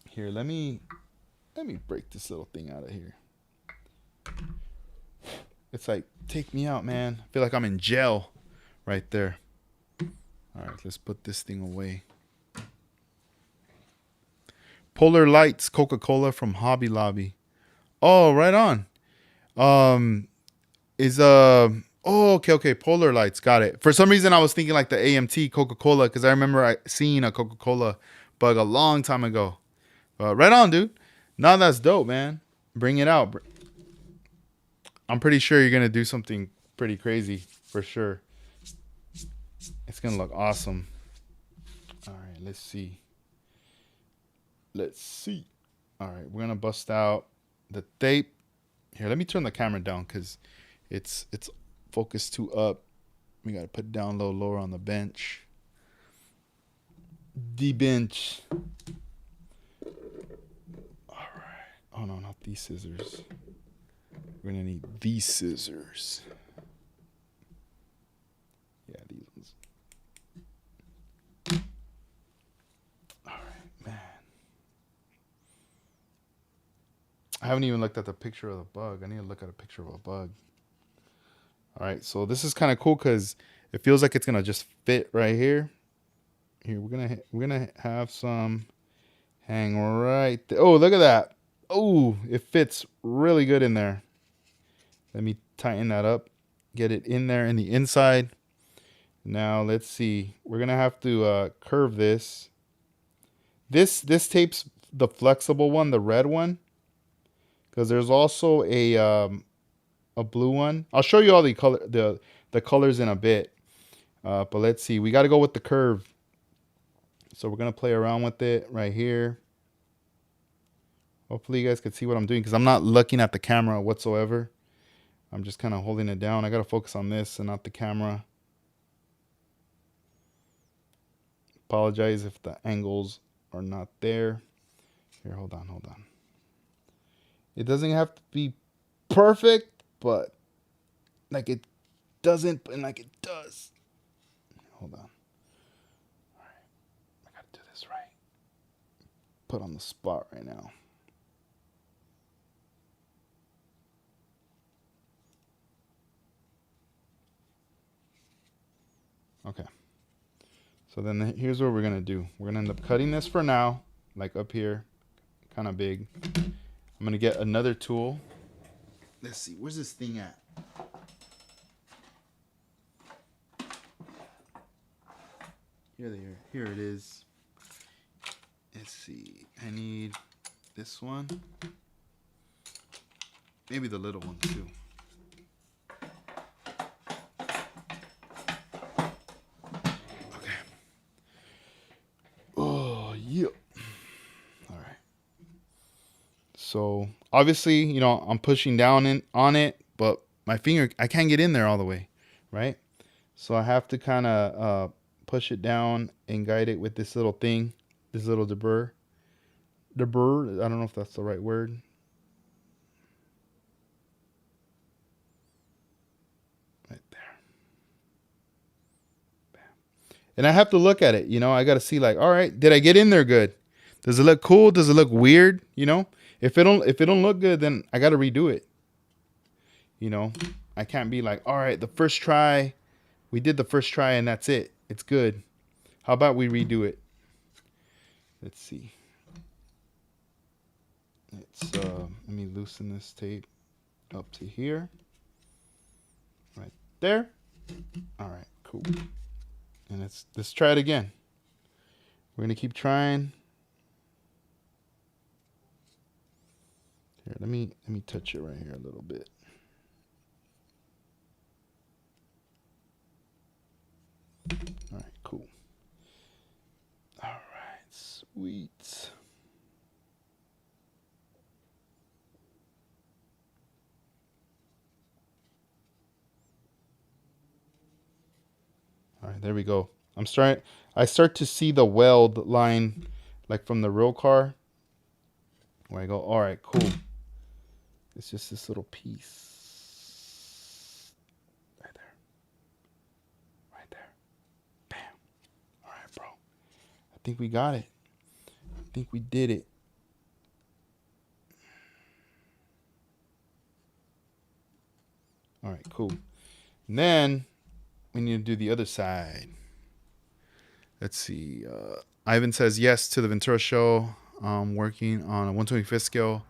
here, let me break this little thing out of here. It's like, take me out, man. I feel like I'm in jail right there. All right, let's put this thing away. Polar Lights Coca-Cola from Hobby Lobby. Oh, right on. Okay, Polar Lights, got it. For some reason I was thinking like the AMT Coca-Cola, because I remember seeing a Coca-Cola bug a long time ago. Right on, dude. No, that's dope, man. Bring it out. I'm pretty sure you're gonna do something pretty crazy for sure. It's gonna look awesome. All right, let's see. All right, we're gonna bust out the tape. Here, let me turn the camera down because it's focused too up. We gotta put it down a little lower on the bench. The bench. All right. Oh no, not these scissors. We're gonna need these scissors. Yeah, these ones. All right, man. I haven't even looked at the picture of the bug. I need to look at a picture of a bug. All right, so this is kind of cool because it feels like it's gonna just fit right here. Here, we're gonna have some hang right there. Oh, look at that. Oh, it fits really good in there. Let me tighten that up. Get it in there in the inside. Now let's see. We're gonna have to curve this. This tape's the flexible one, the red one, because there's also a blue one. I'll show you all the colors in a bit. But let's see. We got to go with the curve. So we're gonna play around with it right here. Hopefully you guys can see what I'm doing because I'm not looking at the camera whatsoever. I'm just kind of holding it down. I got to focus on this and not the camera. Apologize if the angles are not there. Here, hold on. It doesn't have to be perfect, but like it doesn't, and like it does. Hold on. All right. I got to do this right. Put on the spot right now. Okay. So then here's what we're going to do. We're going to end up cutting this for now, like up here, kind of big. I'm going to get another tool. Let's see. Where's this thing at? Here it is. Let's see. I need this one. Maybe the little one too. So obviously, I'm pushing down on it, but my finger, I can't get in there all the way, right? So I have to kind of push it down and guide it with this little thing, this little deburr. I don't know if that's the right word. Right there. Bam. And I have to look at it, I got to see like, all right, did I get in there good? Does it look cool? Does it look weird? If it don't look good, then I got to redo it. I can't be like, all right, the first try, we did the first try and that's it. It's good. How about we redo it? Let's see. Let me loosen this tape up to here. Right there. All right. cool. And let's try it again. We're gonna keep trying. Here, let me touch it right here a little bit. All right, cool. All right, sweet. All right, there we go. I start to see the weld line like from the real car. Where I go, all right, cool. It's just this little piece. Right there. Right there. Bam. All right, bro. I think we got it. I think we did it. All right, cool. And then we need to do the other side. Let's see. Ivan says yes to the Ventura show. Working on a 125th scale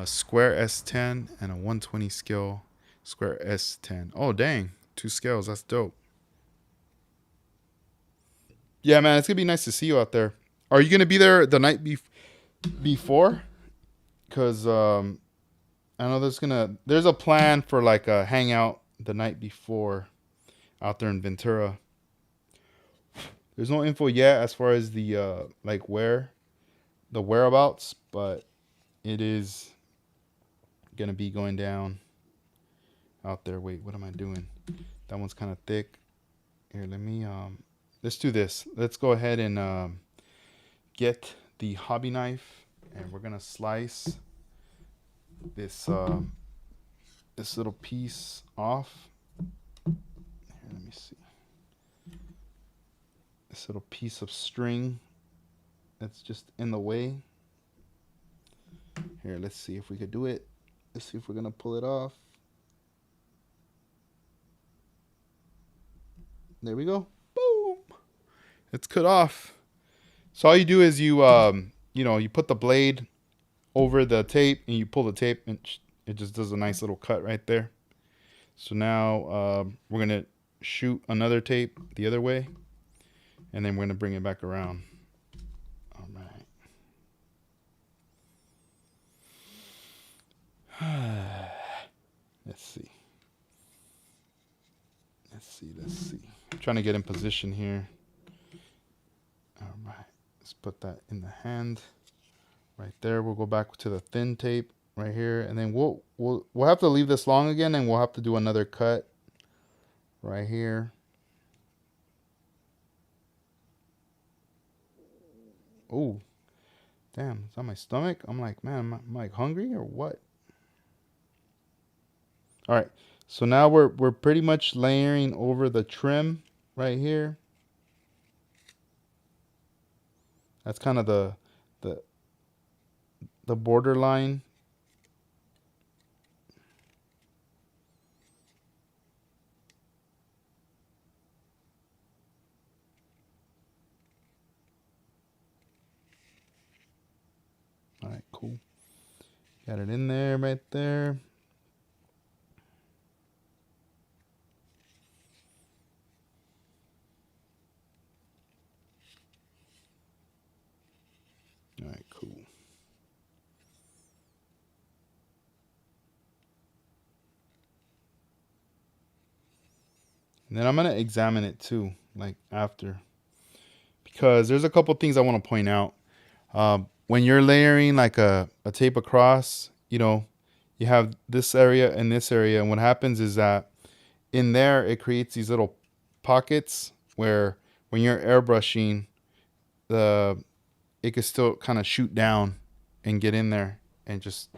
square S10 and a 120 scale square S10. Oh, dang. 2 scales. That's dope. Yeah, man. It's going to be nice to see you out there. Are you going to be there the night before? Because I know there's a plan for like a hangout the night before out there in Ventura. There's no info yet as far as the like the whereabouts, but it is gonna be going down out there. Wait, what am I doing? That one's kind of thick. Here, let's do this. Let's go ahead and get the hobby knife, and we're gonna slice this this little piece off. Here, let me see. This little piece of string that's just in the way. Here, let's see if we could do it. Let's see if we're gonna pull it off. There we go. Boom. It's cut off. So all you do is you you put the blade over the tape and you pull the tape and it just does a nice little cut right there. So now we're gonna shoot another tape the other way, and then we're gonna bring it back around. All right. Let's see. I'm trying to get in position here. All right. Let's put that in the hand right there. We'll go back to the thin tape right here, and then we'll have to leave this long again, and we'll have to do another cut right here. Oh, damn! Is that my stomach? I'm like, man, am I like hungry or what? All right. So now we're pretty much layering over the trim right here. That's kind of the border line. All right, cool. Got it in there, right there. All right, cool. And then I'm going to examine it too, like after. Because there's a couple things I want to point out. When you're layering like a tape across, you have this area and this area. And what happens is that in there, it creates these little pockets where when you're airbrushing, it could still kind of shoot down and get in there and just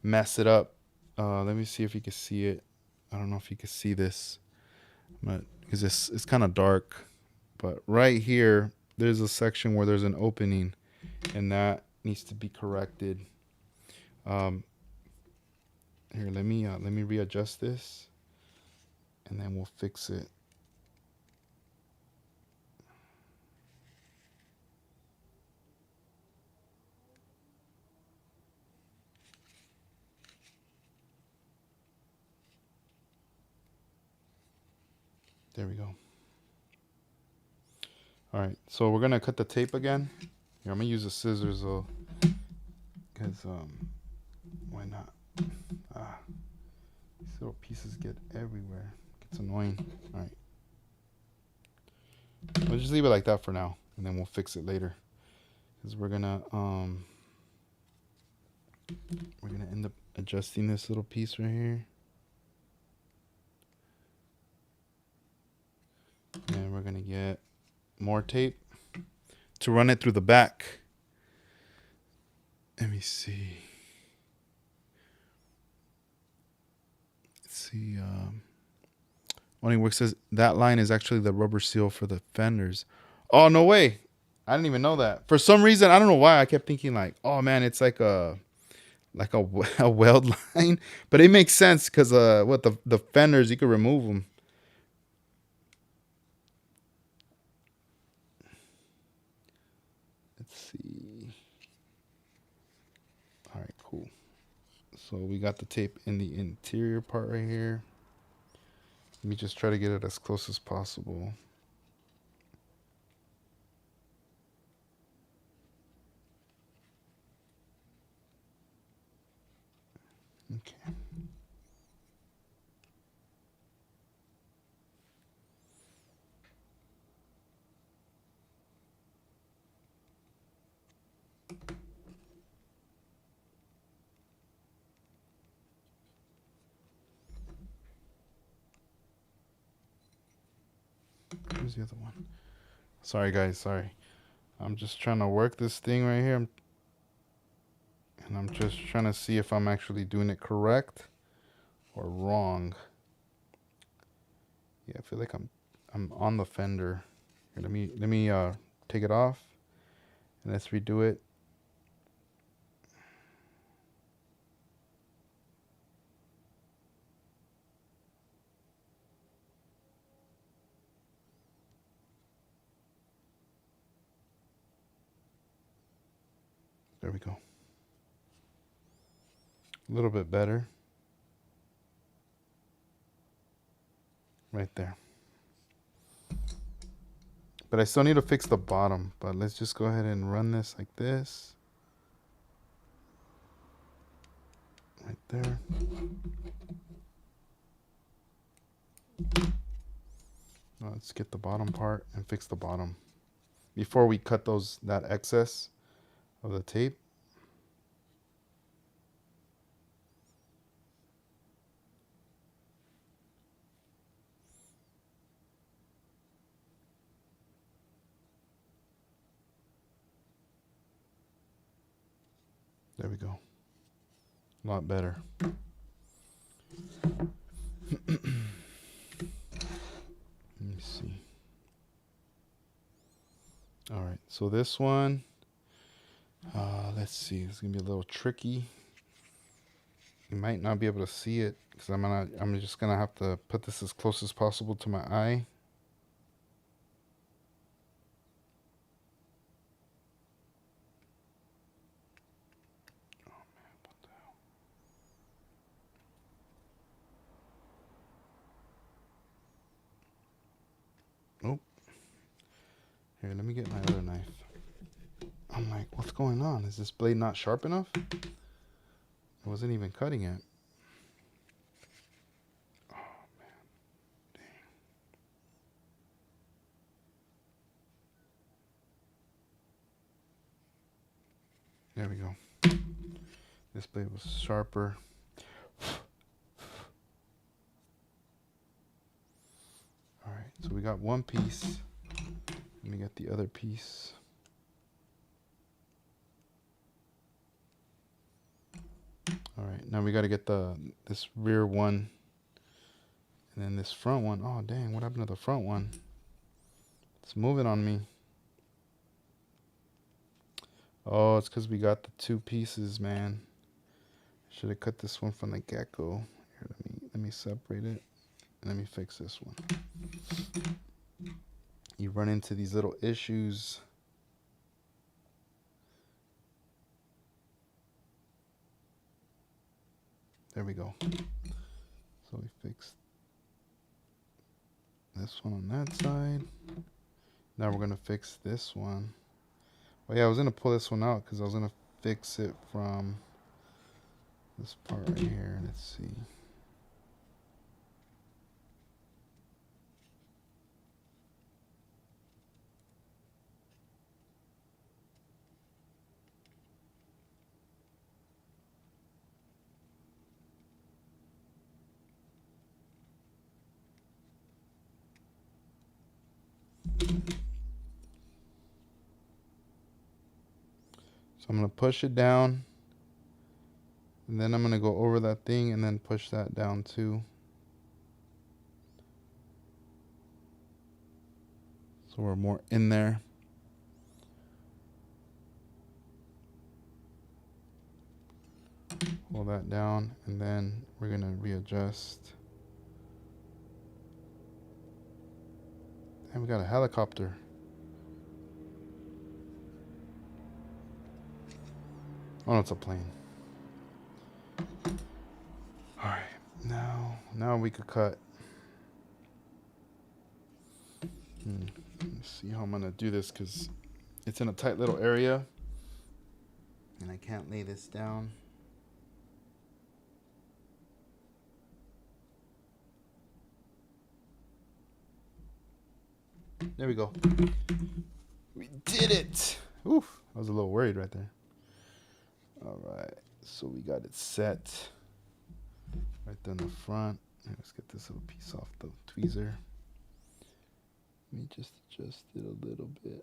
mess it up. Let me see if you can see it. I don't know if you can see this, but because it's kind of dark. But right here, there's a section where there's an opening, and that needs to be corrected. Here, let me readjust this, and then we'll fix it. There we go. All right, so we're gonna cut the tape again. Here, I'm gonna use the scissors though, because why not? Ah, these little pieces get everywhere. It's annoying. All right, we'll just leave it like that for now, and then we'll fix it later. Because we're gonna end up adjusting this little piece right here, and we're gonna get more tape to run it through the back. Let me see. Let's see. Only Work says that line is actually the rubber seal for the fenders. Oh, no way. I didn't even know that. For some reason, I don't know why, I kept thinking like, oh man, it's like a a weld line. But it makes sense because what the fenders, you could remove them. Let's see. All right, cool. So we got the tape in the interior part right here. Let me just try to get it as close as possible. Okay. Where's the other one? Sorry, guys. Sorry. I'm just trying to work this thing right here. And I'm just trying to see if I'm actually doing it correct or wrong. Yeah, I feel like I'm on the fender. Here, let me take it off and let's redo it. There we go. A little bit better. Right there. But I still need to fix the bottom. But let's just go ahead and run this like this. Right there. Now let's get the bottom part and fix the bottom before we cut that excess of the tape. There we go. A lot better. Let me see. All right, so this one, let's see. It's gonna be a little tricky. You might not be able to see it because I'm just gonna have to put this as close as possible to my eye. Oh, here, let me get my other knife. I'm like, what's going on? Is this blade not sharp enough? It wasn't even cutting it. Oh, man. Dang. There we go. This blade was sharper. All right, so we got one piece. Let me get the other piece. All right, now we got to get this rear one and then this front one. Oh, dang, what happened to the front one? It's moving on me. Oh, it's because we got the two pieces, man. Should have cut this one from the get-go. Here, let me separate it. And let me fix this one. You run into these little issues. There we go. So we fixed this one on that side. Now we're gonna fix this one. Oh yeah, I was gonna pull this one out because I was gonna fix it from this part right here. Let's see. So I'm gonna push it down, and then I'm gonna go over that thing and then push that down too. So we're more in there. Pull that down, and then we're gonna readjust. And we got a helicopter. Oh no, it's a plane. Alright, now we could cut. Let's see how I'm gonna do this because it's in a tight little area. And I can't lay this down. There we go. We did it! Oof, I was a little worried right there. Alright, so we got it set. Right there in the front. Let's get this little piece off the tweezer. Let me just adjust it a little bit.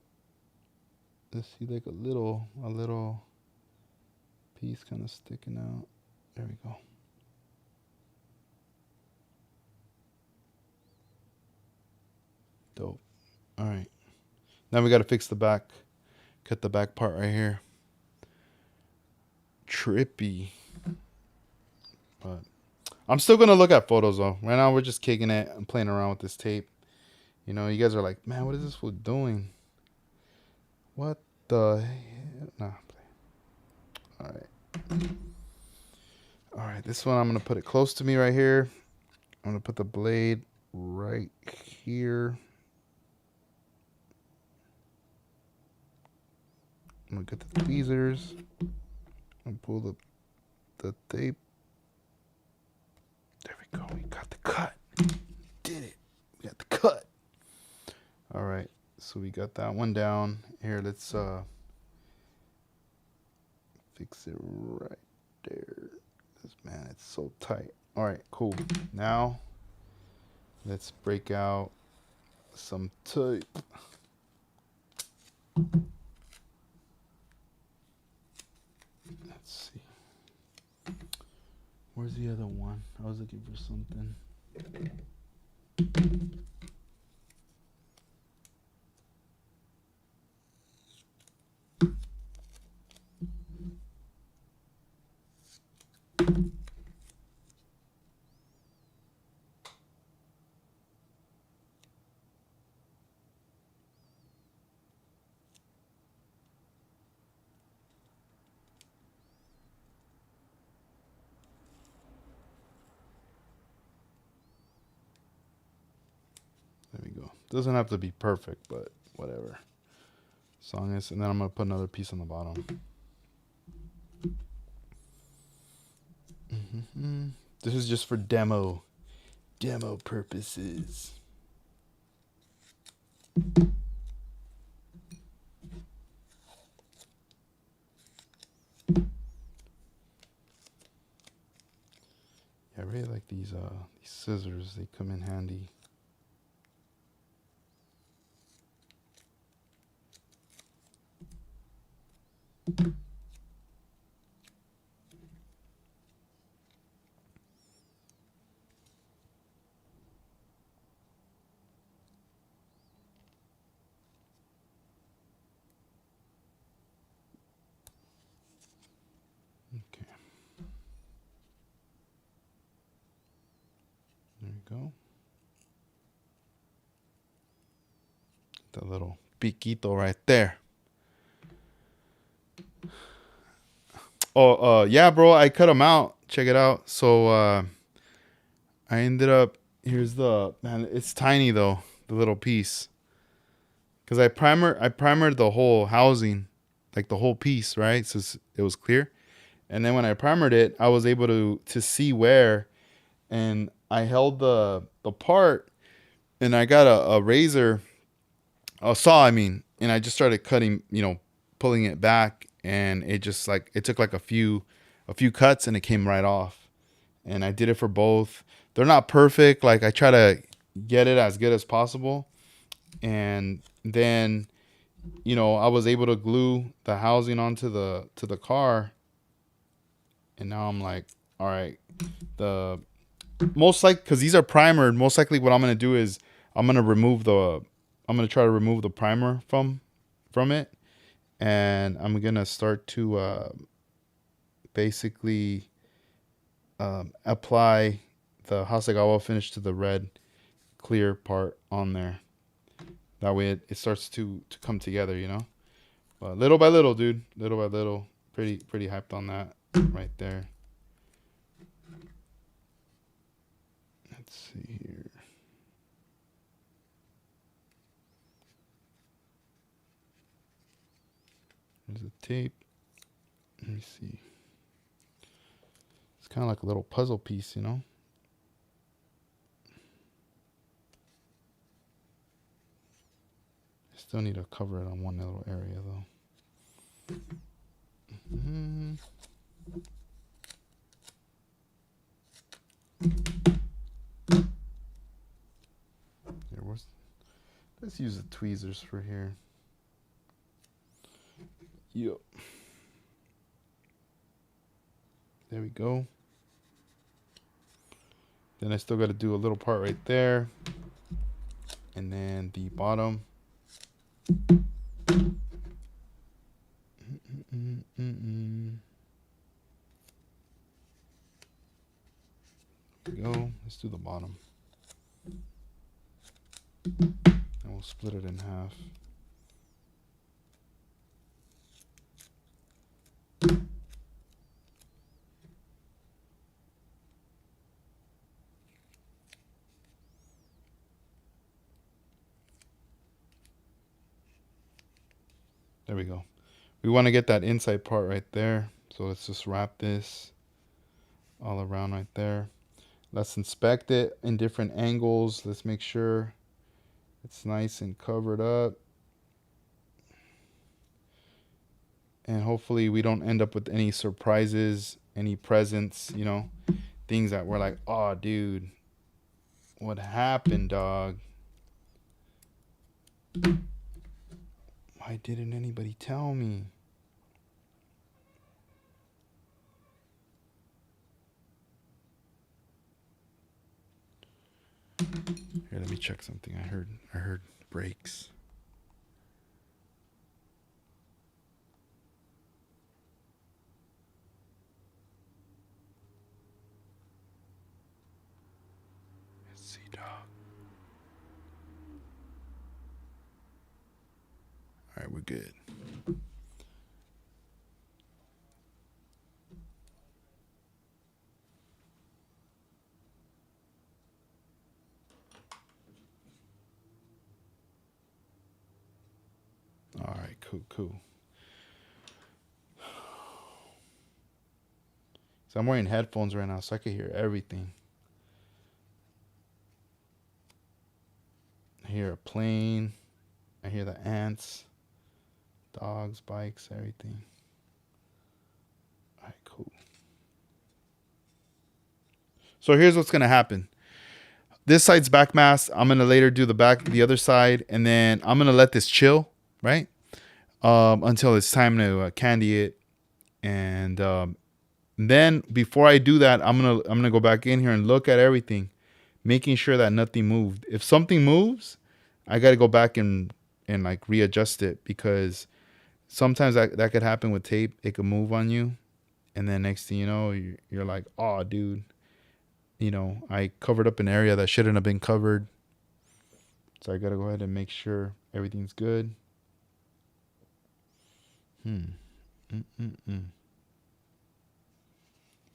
Let's see, like a little piece kind of sticking out. There we go. Dope. All right. Now we got to fix the back. Cut the back part right here. Trippy. But I'm still going to look at photos though. Right now we're just kicking it and playing around with this tape. You know, you guys are like, man, what is this fool doing? What the hell? Nah. All right. All right. This one I'm going to put it close to me right here. I'm going to put the blade right here. I'm gonna get the tweezers and pull the tape. There we go. We got the cut. Did it. We got the cut. All right. So we got that one down. Here, let's fix it right there. Cause man, it's so tight. All right, cool. Now let's break out some tape. Let's see. Where's the other one? I was looking for something. There we go. Doesn't have to be perfect, but whatever. As long as, and then I'm gonna put another piece on the bottom. This is just for demo purposes. Yeah, I really like these scissors. They come in handy. Okay. There we go. That little piquito right there. Oh, yeah, bro. I cut them out. Check it out. So, I ended up. Here's the man. It's tiny though. The little piece. because I primered the whole housing, like the whole piece, right? So it was clear. And then when I primered it, I was able to see where, and I held the part, and I got a razor, a saw, I mean, and I just started cutting, pulling it back, and it just like it took like a few cuts, and it came right off. And I did it for both. They're not perfect. Like I try to get it as good as possible, and then I was able to glue the housing onto the car, and now I'm like, all right, the most like because these are primered. Most likely, what I'm gonna do is I'm gonna remove the I'm gonna try to remove the primer from it, and I'm gonna start to basically apply the Hasegawa finish to the red clear part on there. That way it starts to come together. But little by little, dude. Little by little. Pretty hyped on that right there. Let's see here. There's a tape. Let me see. It's kind of like a little puzzle piece. I still need to cover it on one little area though. Mm-hmm. Here, let's use the tweezers for here. Yep. There we go. Then I still got to do a little part right there. And then the bottom. There we go. Let's do the bottom. And we'll split it in half. There we go. We want to get that inside part right there. So let's just wrap this all around right there. Let's inspect it in different angles. Let's make sure it's nice and covered up. And hopefully we don't end up with any surprises, any presents, things that we're like, oh, dude, what happened, dog? Why didn't anybody tell me? Here, let me check something. I heard brakes. Let's see, dog. All right, we're good. All right, cool. So I'm wearing headphones right now, so I can hear everything. I hear a plane. I hear the ants, dogs, bikes, everything. All right, cool. So here's what's gonna happen. This side's back mask. I'm gonna later do the other side, and then I'm gonna let this chill, right? Until it's time to candy it, and then before I do that, I'm gonna go back in here and look at everything, making sure that nothing moved. If something moves, I gotta go back and like readjust it, because sometimes that could happen with tape. It could move on you, and then next thing you know, you're like, oh, dude, I covered up an area that shouldn't have been covered. So I gotta go ahead and make sure everything's good. But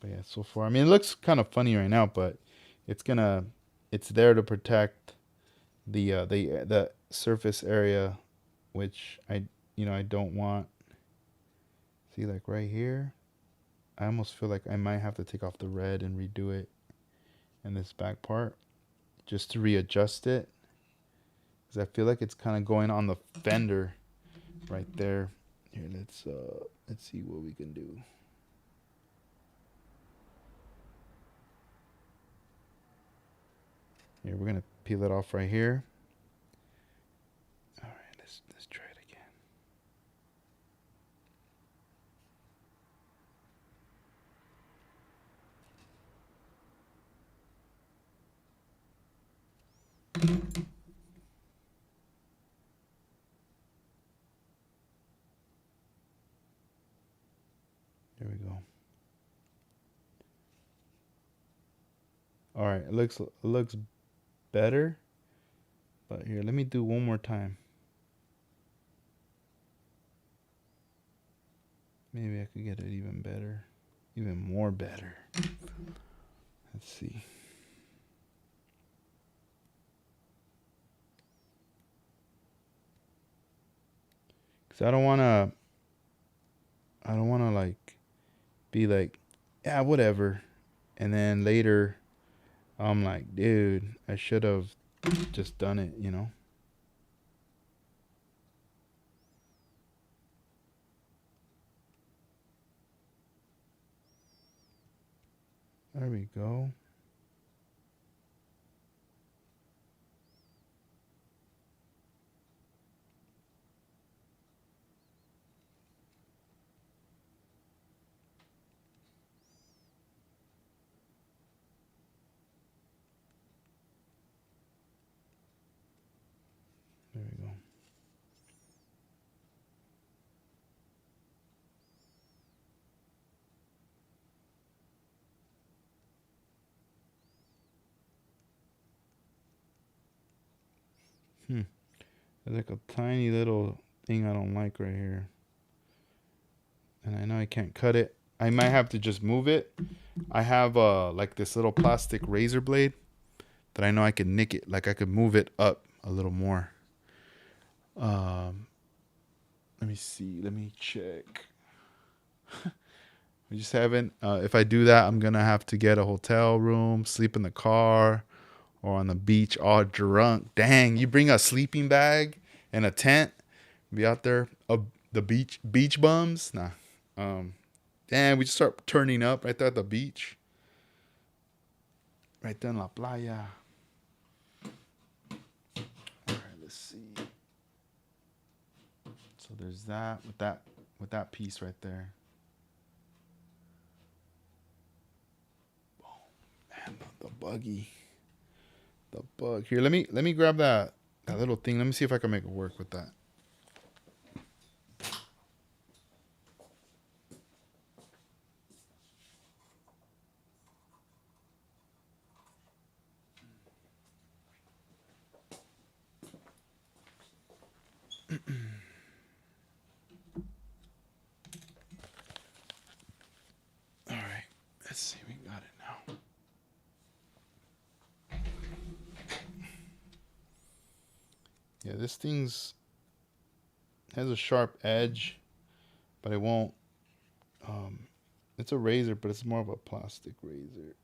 yeah, so far, I mean, it looks kind of funny right now, but it's there to protect the surface area which I don't want. See, like right here, I almost feel like I might have to take off the red and redo it in this back part just to readjust it, because I feel like it's kind of going on the fender right there. Here, let's see what we can do. Here, we're gonna peel it off right here. All right, let's try it again. There we go. All right, it looks better, but here, let me do one more time. Maybe I could get it even better, even more better. Let's see. Cause I don't wanna like be like, yeah, whatever, and then later I'm like, dude, I should have just done it. There we go. There we go. There's like a tiny little thing I don't like right here. And I know I can't cut it. I might have to just move it. I have like this little plastic razor blade that I know I could nick it. Like I could move it up a little more. Um, Let me see. Let me check. We just haven't. If I do that, I'm gonna have to get a hotel room, sleep in the car, or on the beach, all drunk. Dang, you bring a sleeping bag and a tent, be out there. The beach bums. Nah. Um, Damn, we just start turning up right there at the beach, right there in La Playa. All right, let's see. So there's that with that piece right there. Man, the buggy. The bug. Here, let me grab that little thing. Let me see if I can make it work with that. All right. Let's see. We got it now. Yeah, this thing's has a sharp edge, but it won't. Um, it's a razor, but it's more of a plastic razor.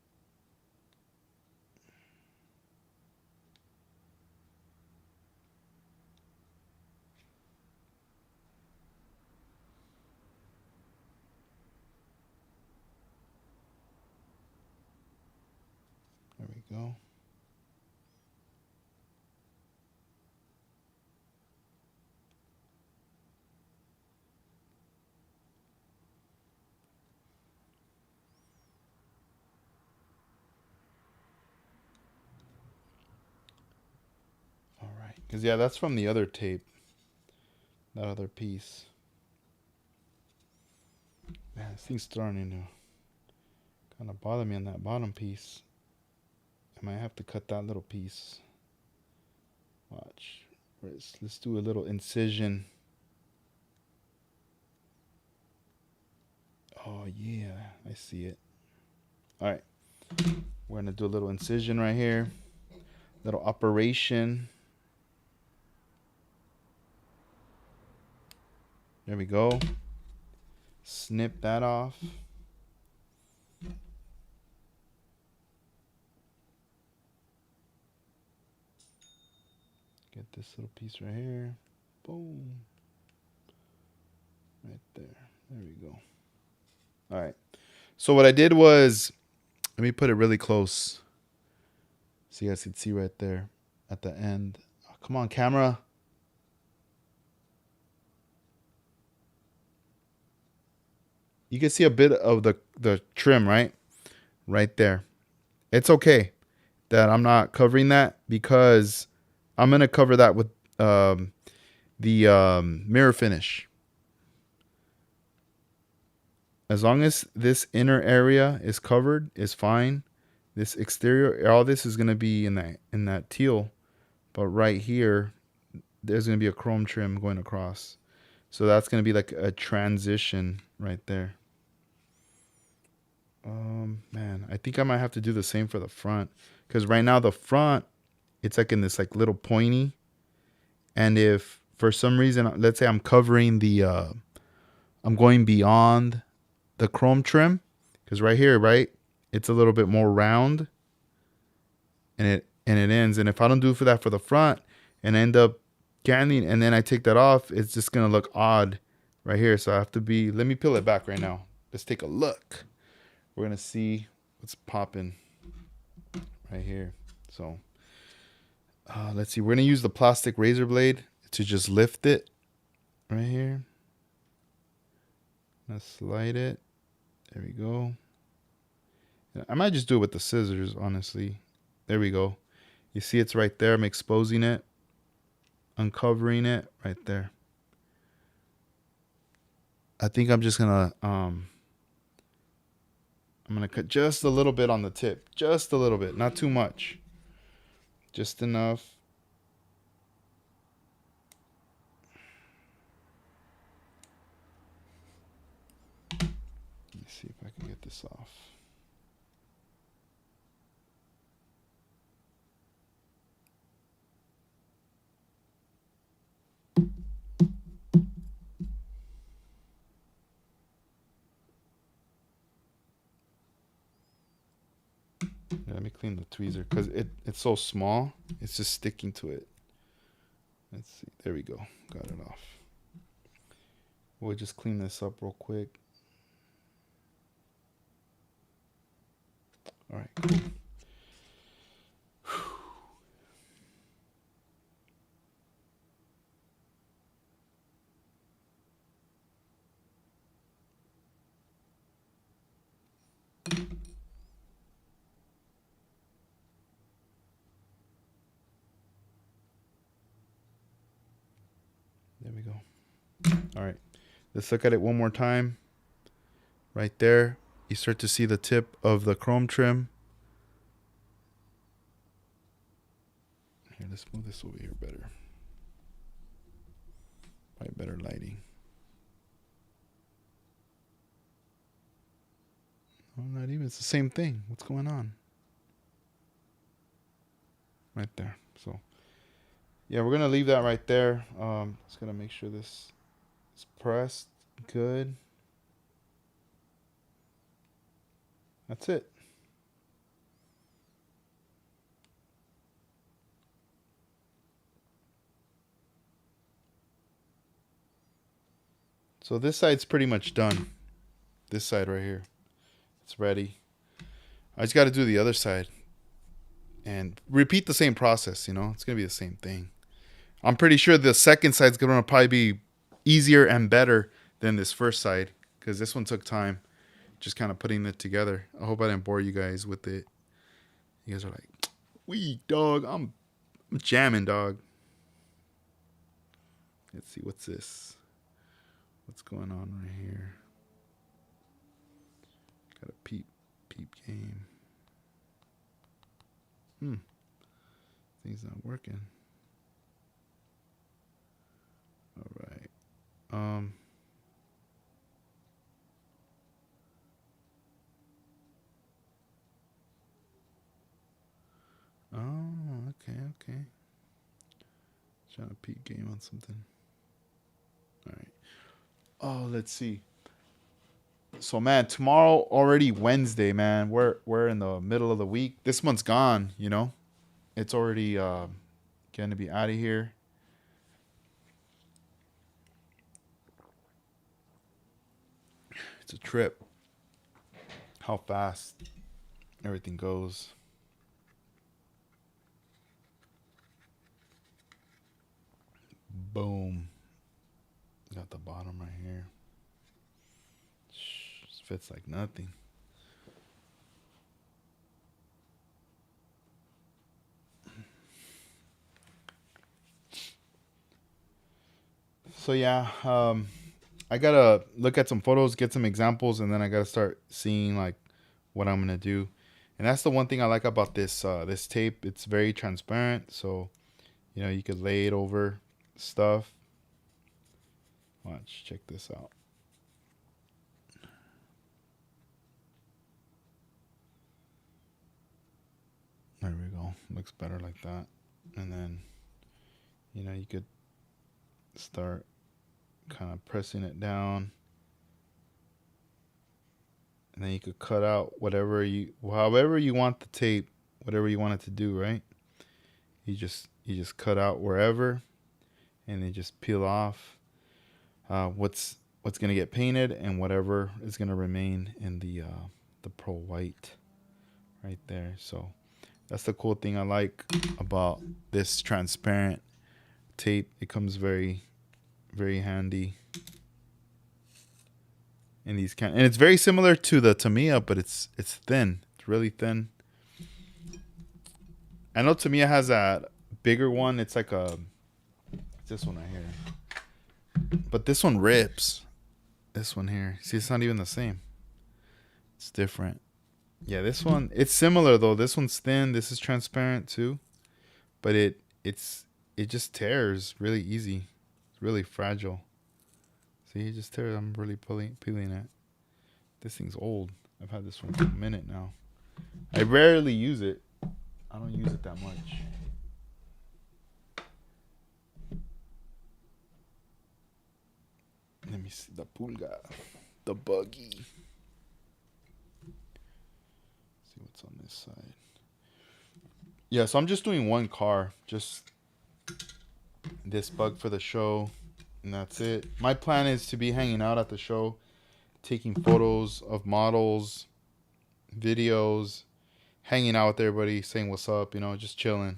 There we go. All right. Because, yeah, that's from the other tape, that other piece. Man, this thing's starting to kind of bother me on that bottom piece. I might have to cut that little piece. Watch. Let's do a little incision. Oh, yeah. I see it. All right. We're going to do a little incision right here. Little operation. There we go. Snip that off. Get this little piece right here. Boom. Right there. There we go. All right. So what I did was, let me put it really close so you guys can see right there at the end. Oh, come on, camera. You can see a bit of the trim, right? Right there. It's okay that I'm not covering that because I'm going to cover that with the mirror finish. As long as this inner area is covered, is fine. This exterior, all this is going to be in that teal. But right here, there's going to be a chrome trim going across. So that's going to be like a transition right there. Man, I think I might have to do the same for the front. Because right now the front, it's like in this like little pointy. And if for some reason, let's say I'm covering I'm going beyond the chrome trim. Because right here, right, it's a little bit more round. And it ends. And if I don't do for that for the front and end up canning and then I take that off, it's just going to look odd right here. So I have to let me peel it back right now. Let's take a look. We're going to see what's popping right here. So let's see. We're going to use the plastic razor blade to just lift it right here. Let's slide it. There we go. I might just do it with the scissors, honestly. There we go. You see it's right there. I'm exposing it, uncovering it right there. I think I'm just going to I'm going to cut just a little bit on the tip. Just a little bit. Not too much. Just enough. Let me see if I can get this off. Yeah, let me clean the tweezer because it's so small. It's just sticking to it. Let's see. There we go. Got it off. We'll just clean this up real quick. All right, cool. There we go. All right. Let's look at it one more time. Right there. You start to see the tip of the chrome trim. Here, let's move this over here better. Probably better lighting. Oh, not even. It's the same thing. What's going on? Right there. So, yeah, we're going to leave that right there. Just going to make sure this is pressed good. That's it. So this side's pretty much done. This side right here. It's ready. I just got to do the other side. And repeat the same process, you know? It's going to be the same thing. I'm pretty sure the second side's going to probably be easier and better than this first side. Because this one took time. Just kind of putting it together. I hope I didn't bore you guys with it. You guys are like, "Wee, dog, I'm jamming, dog." Let's see, what's this? What's going on right here? Got a peep game. Things not working. All right. Oh, okay. Trying to peep game on something. All right. Oh, let's see. So man, tomorrow already Wednesday, man. We're in the middle of the week. This month's gone, you know. It's already gonna be out of here. It's a trip. How fast everything goes. Boom. Got the bottom right here. Fits like nothing. So yeah, I gotta look at some photos, get some examples, and then I gotta start seeing like what I'm gonna do. And that's the one thing I like about this tape. It's very transparent, so you know you could lay it over stuff. Watch, check this out. There we go. Looks better like that. And then you know you could start kind of pressing it down, and then you could cut out however you want the tape, whatever you want it to do, right? You just cut out wherever, and they just peel off what's gonna get painted and whatever is gonna remain in the pearl white right there. So that's the cool thing I like about this transparent tape. It comes very very handy in these kind, and it's very similar to the Tamiya, but it's thin. It's really thin. I know Tamiya has that bigger one. It's like it's this one right here, but this one rips. This one here, see, it's not even the same. It's different. Yeah, this one, it's similar though. This one's thin. This is transparent too, but it just tears really easy. It's really fragile. See, it just tears. I'm really peeling it. This thing's old. I've had this one for a minute now. I rarely use it. I don't use it that much. Let me see the pulga, the buggy. See what's on this side. Yeah, so I'm just doing one car, just this bug for the show, and that's it. My plan is to be hanging out at the show, taking photos of models, videos, hanging out with everybody, saying what's up, you know, just chilling.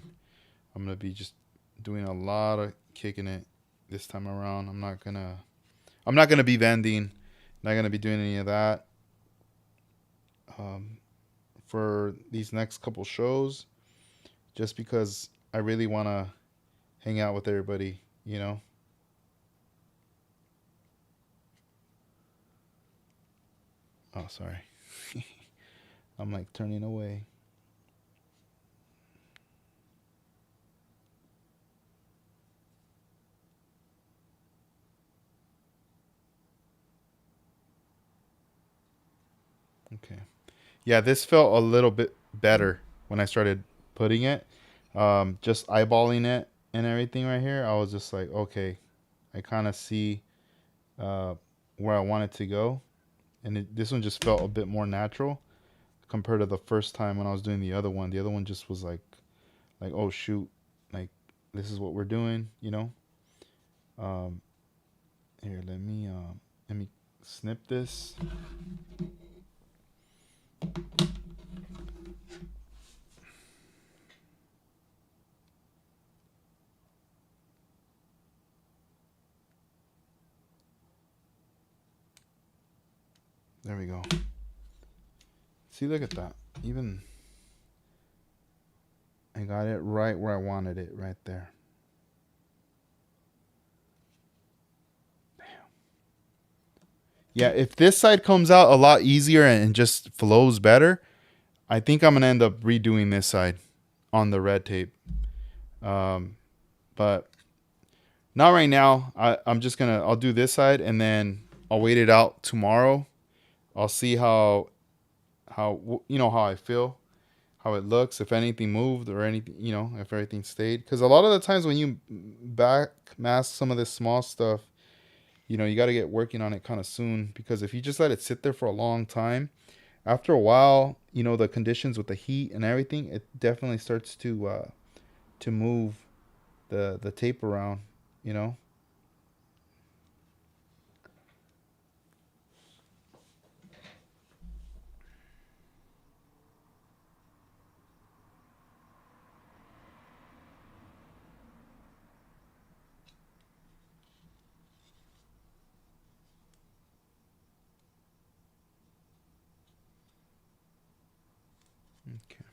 I'm gonna be just doing a lot of kicking it this time around. I'm not gonna be vending, not gonna be doing any of that. Um, for these next couple shows, just because I really wanna hang out with everybody, you know. Oh, sorry. I'm like turning away. Okay. Yeah, this felt a little bit better when I started putting it. Just eyeballing it and everything right here, I was just like, okay, I kind of see uh, where I want it to go. And this one just felt a bit more natural compared to the first time when I was doing the other one. The other one just was like, oh shoot, like this is what we're doing, you know. Um, Here, let me snip this. There we go. See, look at that. Even I got it right where I wanted it, right there. Yeah, if this side comes out a lot easier and just flows better, I think I'm gonna end up redoing this side on the red tape. Um, but not right now. I'm just I'll do this side and then I'll wait it out tomorrow. I'll see how I feel, how it looks, if anything moved or anything, if everything stayed. Because a lot of the times when you back mask some of this small stuff, you got to get working on it kind of soon, because if you just let it sit there for a long time, after a while, the conditions with the heat and everything, it definitely starts to move the tape around, you know. Okay.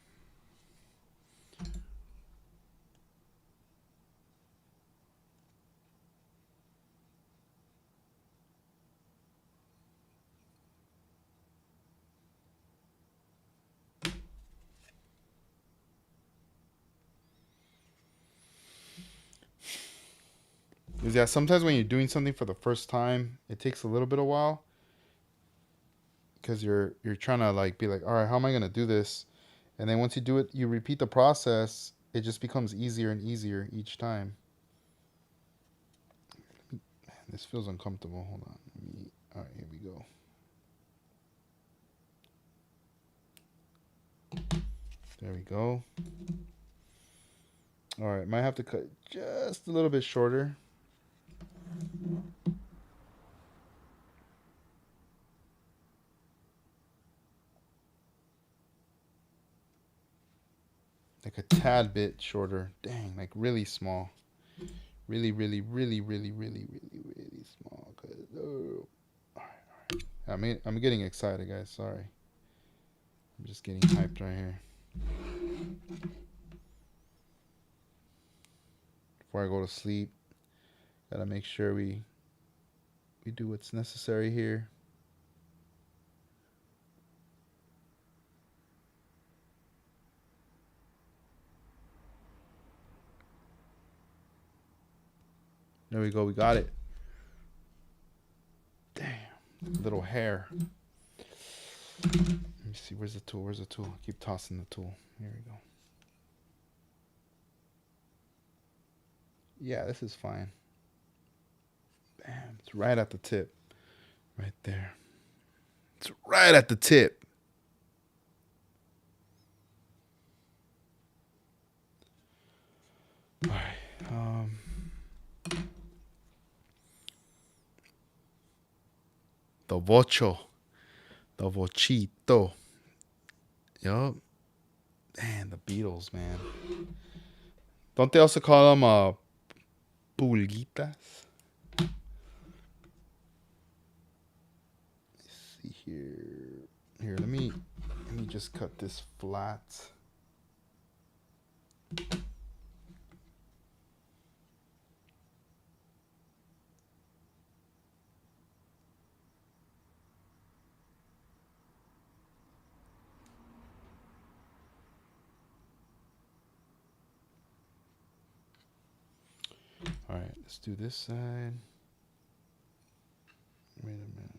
Because yeah, sometimes when you're doing something for the first time, it takes a little bit of while, because you're trying to like be like, all right, how am I gonna do this? And then once you do it, you repeat the process. It just becomes easier and easier each time. Man, this feels uncomfortable. Hold on. All right, here we go. There we go. All right, might have to cut just a little bit shorter. Like a tad bit shorter. Dang, like really small. Really, really, really, really, really, really, really small. Oh. I'm getting excited, guys. Sorry. I'm just getting hyped right here. Before I go to sleep, gotta make sure we do what's necessary here. There we go. We got it. Damn. Little hair. Let me see. Where's the tool? Where's the tool? I keep tossing the tool. Here we go. Yeah, this is fine. Bam. It's right at the tip. Right there. It's right at the tip. All right. The vocho. The vochito. Yup. Man, the Beatles, man. Don't they also call them pulguitas? Let's see here. Here, let me just cut this flat. All right, let's do this side. Wait a minute.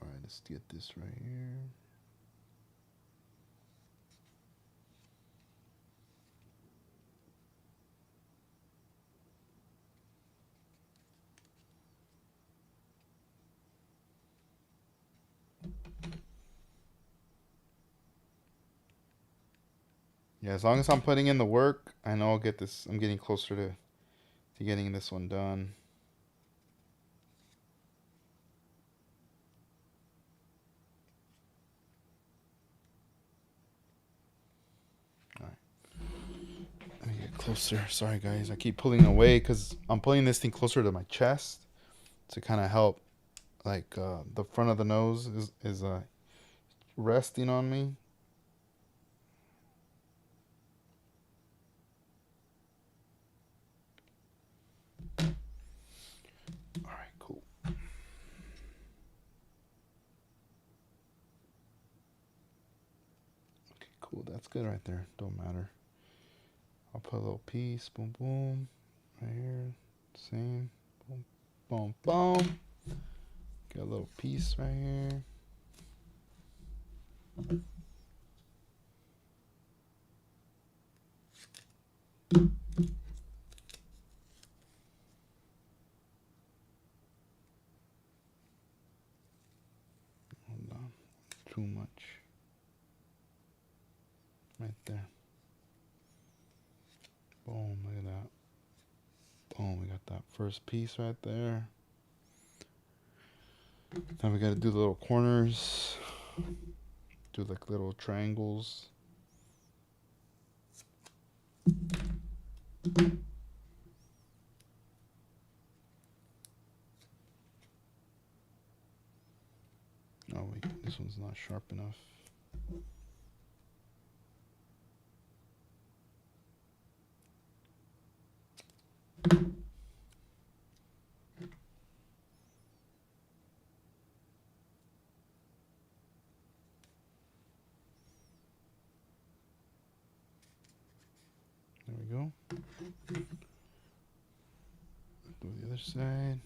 All right, let's get this right here. Yeah, as long as I'm putting in the work, I know I'll get this. I'm getting closer to getting this one done. All right, let me get closer. Sorry, guys. I keep pulling away because I'm pulling this thing closer to my chest to kind of help. Like the front of the nose is resting on me. Cool. That's good right there. Don't matter. I'll put a little piece. Boom, boom. Right here. Same. Boom, boom, boom. Get a little piece right here. Hold on. Too much. Right there. Boom. Look at that. Boom. We got that first piece right there. Now we got to do the little corners. Do like little triangles. Oh wait, this one's not sharp enough. There we go. Do the other side.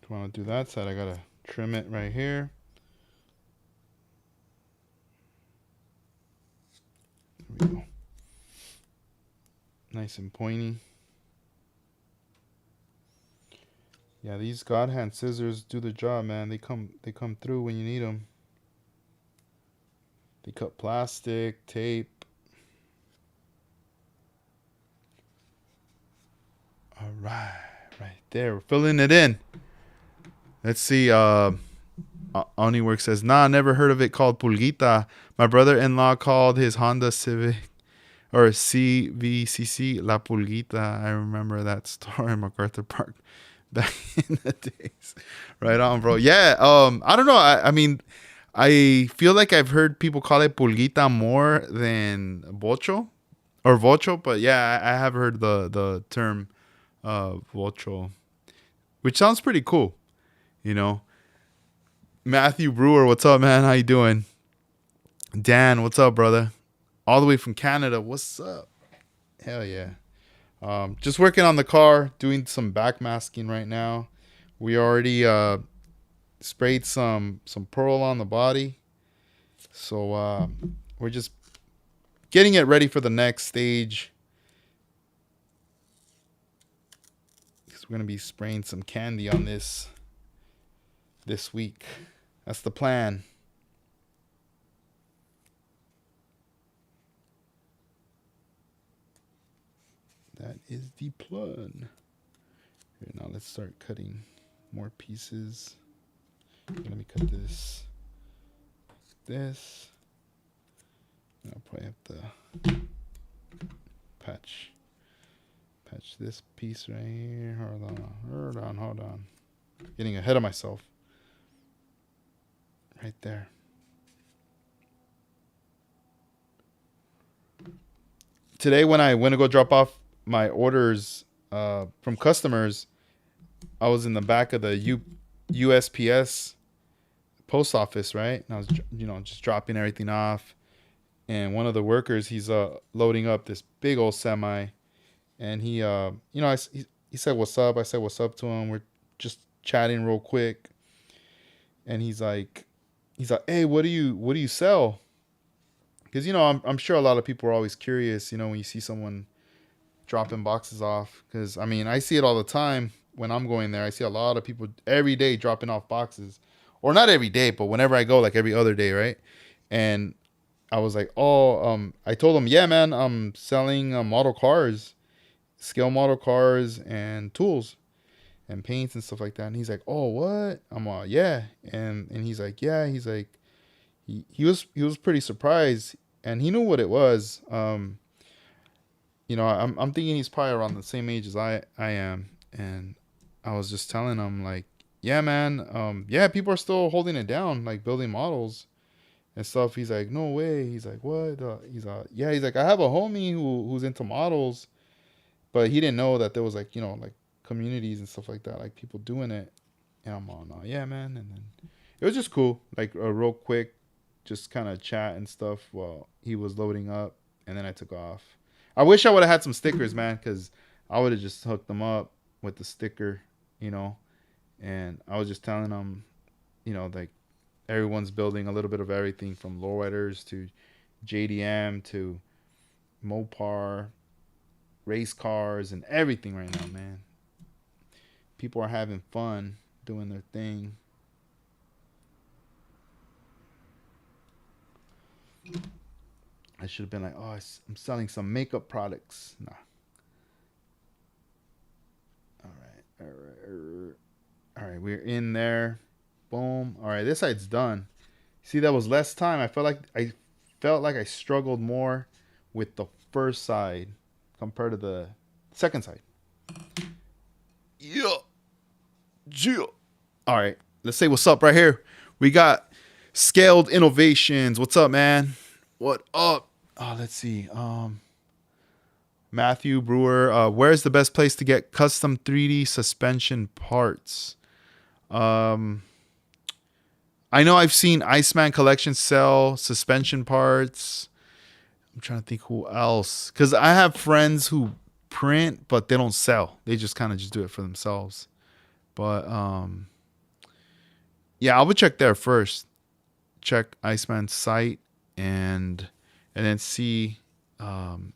If I want to do that side, I gotta trim it right here. There we go. Nice and pointy. Yeah, these God hand scissors do the job, man. They come through when you need them. They cut plastic, tape. All right, right there. We're filling it in. Let's see. Oniwork says, nah, never heard of it, called Pulguita. My brother-in-law called his Honda Civic or CVCC La Pulguita. I remember that store in MacArthur Park back in the days. Right on, bro. Yeah. I don't know. I mean, I feel like I've heard people call it Pulguita more than Bocho or Vocho, but yeah, I have heard the term Vocho, which sounds pretty cool, you know. Matthew Brewer, what's up, man? How you doing? Dan, what's up, brother? All the way from Canada, what's up? Hell yeah. Just working on the car, doing some backmasking right now. We already sprayed some pearl on the body, so we're just getting it ready for the next stage. Because we're gonna be spraying some candy on this week. That's the plan. That is the plan. Here, now let's start cutting more pieces. Let me cut this. This. I'll probably have to patch this piece right here. Hold on. Getting ahead of myself. Right there. Today when I went to go drop off my orders from customers, I was in the back of the USPS post office, right? And I was, just dropping everything off. And one of the workers, he's loading up this big old semi, and he said what's up. I said what's up to him. We're just chatting real quick, and he's like, hey, what do you sell? Because I'm sure a lot of people are always curious, when you see someone dropping boxes off. Because I mean, I see it all the time when I'm going there. I see a lot of people every day dropping off boxes, or not every day, but whenever I go, like every other day, right? And I was like, I told him, yeah, man, I'm selling model cars, scale model cars, and tools and paints and stuff like that. And he's like, oh, what? I'm yeah. And he's like, yeah. He's like, he was pretty surprised, and he knew what it was. I'm thinking he's probably around the same age as I am, and I was just telling him like, yeah, man, yeah, people are still holding it down, like building models and stuff. He's like, no way. He's like, what? Yeah. He's like, I have a homie who's into models, but he didn't know that there was like, like communities and stuff like that, like people doing it. And I'm all, no, yeah, man. And then it was just cool, like a real quick, just kind of chat and stuff while he was loading up, and then I took off. I wish I would have had some stickers, man, because I would have just hooked them up with the sticker, you know. And I was just telling them, like everyone's building a little bit of everything from lowriders to JDM to Mopar, race cars, and everything right now, man. People are having fun doing their thing. I should have been like, oh, I'm selling some makeup products. Nah. All right, all right, all right. All right, we're in there. Boom. All right, this side's done. See, that was less time. I felt like I struggled more with the first side compared to the second side. Yeah. Yeah. All right, let's say what's up right here. We got Scaled Innovations. What's up, man? What up? Oh, let's see. Matthew Brewer. Where's the best place to get custom 3D suspension parts? Um, I know I've seen Iceman Collection sell suspension parts. I'm trying to think who else. Because I have friends who print, but they don't sell. They just kind of just do it for themselves. But yeah, I would check there first. Check Iceman's site and then see. Um,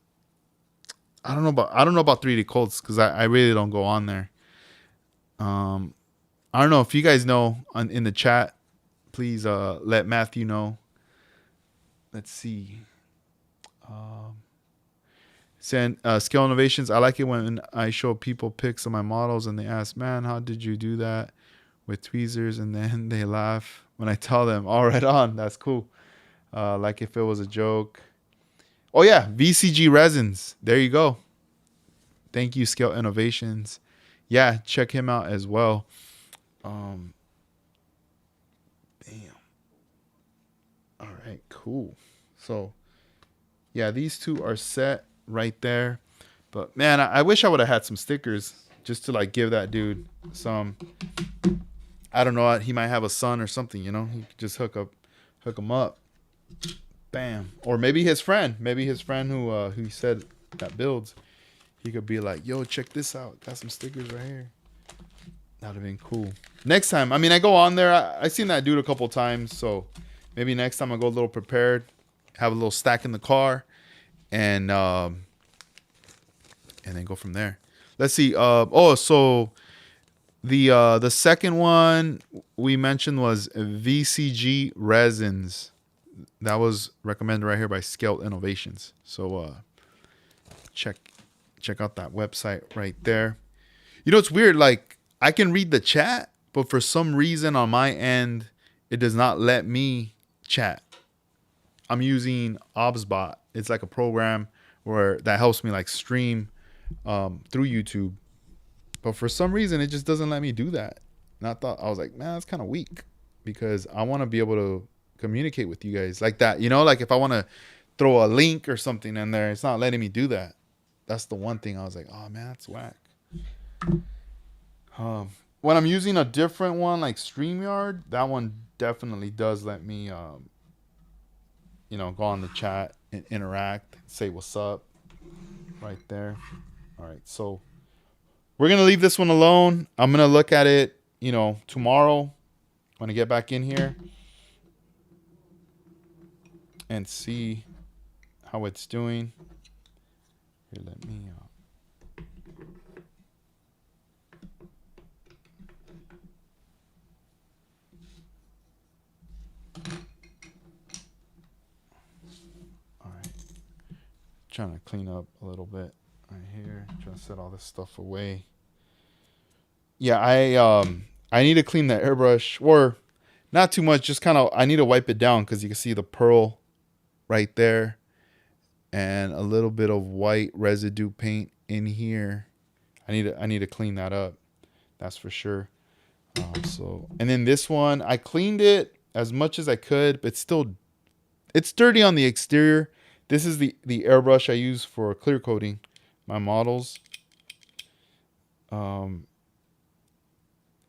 I don't know about 3D Colts because I really don't go on there. Um, I don't know if you guys know in the chat. Please let Matthew know. Let's see. Um, Send Scale Innovations. I like it when I show people pics of my models and they ask, "Man, how did you do that with tweezers?" And then they laugh when I tell them, "All right, on. That's cool." Like if it was a joke. Oh yeah, VCG resins. There you go. Thank you, Scale Innovations. Yeah, check him out as well. Um, Bam. All right, cool. So yeah, these two are set right there. But man, I wish I would have had some stickers just to like give that dude some. I don't know. He might have a son or something. He could just hook him up. Bam. Or maybe his friend. Maybe his friend who he said that builds. He could be like, "Yo, check this out. Got some stickers right here." That'd have been cool. Next time, I mean, I go on there. I seen that dude a couple times, so maybe next time I go a little prepared, have a little stack in the car, and then go from there. Let's see. So the second one we mentioned was VCG resins. That was recommended right here by Scaled Innovations. So check out that website right there. It's weird. Like I can read the chat, but for some reason on my end, it does not let me chat. I'm using ObsBot. It's like a program where that helps me like stream through YouTube. But for some reason, it just doesn't let me do that. And I was like, man, that's kind of weak because I want to be able to communicate with you guys like that. Like if I want to throw a link or something in there, it's not letting me do that. That's the one thing I was like, oh man, that's whack. When I'm using a different one like StreamYard, that one definitely does let me, go on the chat and interact, say what's up right there. All right, so we're going to leave this one alone. I'm going to look at it, tomorrow when I get back in here and see how it's doing. Here, let me... All right. Trying to clean up a little bit right here. Trying to set all this stuff away. Yeah, I need to clean the airbrush, or not too much, just kind of I need to wipe it down because you can see the pearl right there and a little bit of white residue paint in here. I need to clean that up. That's for sure. And then this one, I cleaned it as much as I could, but it's still It's dirty on the exterior. This is the airbrush I use for clear coating my models. Um,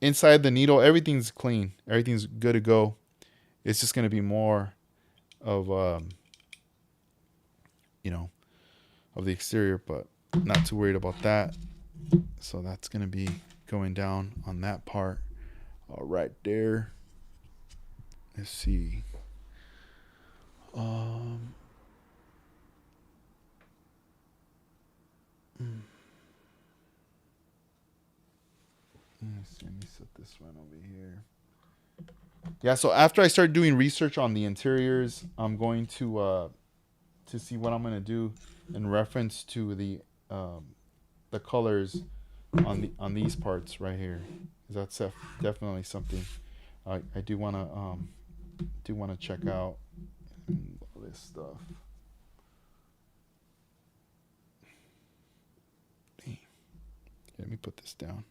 Inside the needle, everything's clean. Everything's good to go. It's just gonna be more of you know, of the exterior, but not too worried about that. So that's gonna be going down on that part. All right, there. Let's see. Um, let me set this one over here. Yeah, so after I start doing research on the interiors, I'm going to see what I'm gonna do in reference to the colors on these parts right here. That's definitely something I do wanna check out all this stuff. Dang. Let me put this down.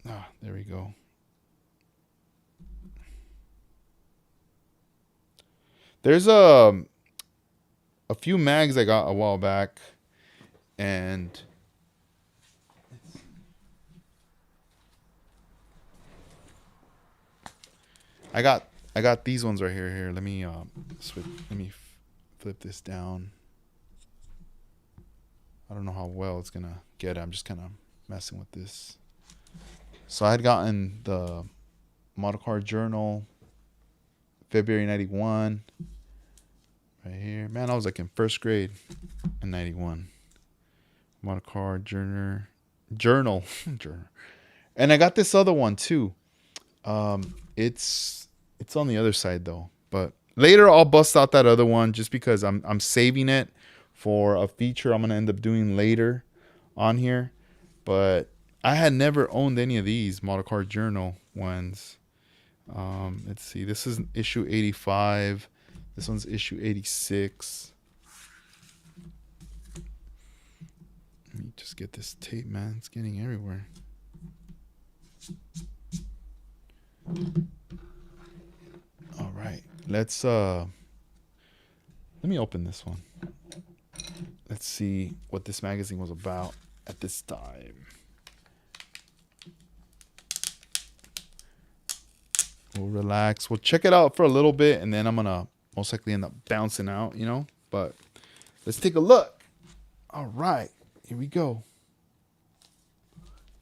Ah, there we go. There's a few mags I got a while back, and I got I got these ones right here. Here, let me let me flip this down. I don't know how well it's gonna get. I'm just kind of messing with this. So I had gotten the Model Car Journal, February '91, right here. Man, I was like in first grade in '91. Model Car Journal, Journal, and I got this other one too. It's on the other side though, but later I'll bust out that other one just because I'm saving it for a feature I'm gonna end up doing later on here. But I had never owned any of these Model Car Journal ones. Let's see. This is issue 85. This one's issue 86. Let me just get this tape, man. It's getting everywhere. All right. Let me open this one. Let's see what this magazine was about at this time. We'll relax. We'll check it out for a little bit, and then I'm gonna most likely end up bouncing out, you know. But let's take a look. All right, here we go.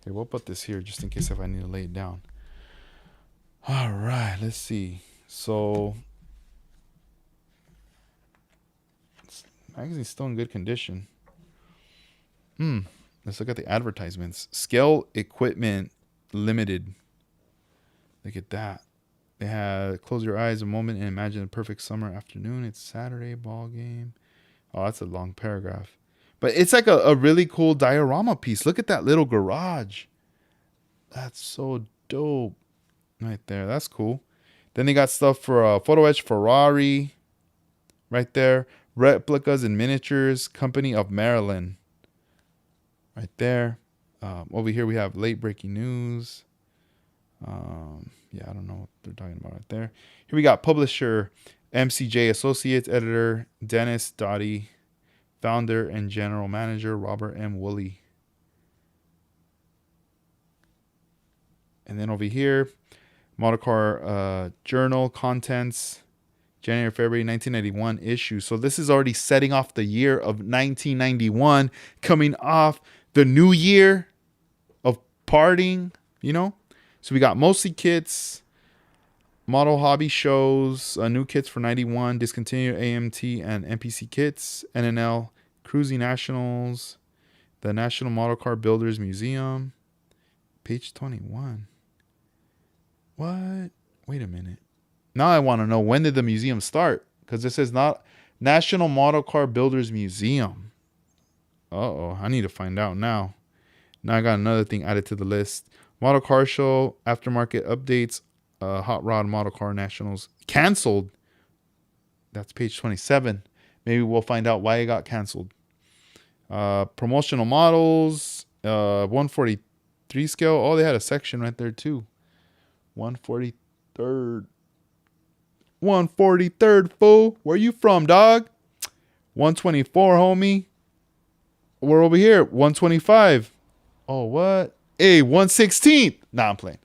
Here, we'll put this here just in case if I need to lay it down. All right, let's see. So, magazine's still in good condition. Let's look at the advertisements. Scale Equipment Limited. Look at that. They had close your eyes a moment and imagine a perfect summer afternoon. It's Saturday ball game. Oh, that's a long paragraph. But it's like a really cool diorama piece. Look at that little garage. That's so dope. Right there. That's cool. Then they got stuff for Photo Etch Ferrari. Right there. Replicas and Miniatures. Company of Maryland. Right there. Over here we have late breaking news. Yeah, I don't know what they're talking about right there. Here we got publisher MCJ Associates, editor Dennis Dottie, founder and general manager Robert M. Woolley. And then over here, Model Car Journal contents, January, February 1991 issue. So this is already setting off the year of 1991, coming off the new year of partying, you know? So we got mostly kits, model hobby shows, new kits for 91, discontinued AMT and NPC kits, NNL, Cruising Nationals, the National Model Car Builders Museum, page 21. What? Wait a minute. Now I want to know, when did the museum start? Because this says not National Model Car Builders Museum. Uh-oh, I need to find out now. Now I got another thing added to the list. Model Car Show, aftermarket updates, Hot Rod Model Car Nationals canceled. That's page 27. Maybe we'll find out why it got canceled. Promotional models, 143 scale. Oh, they had a section right there too. 143rd. 143rd, fool. Where you from, dog? 124, homie. We're over here. 125. Oh, what? Hey, 116th. Nah, I'm playing.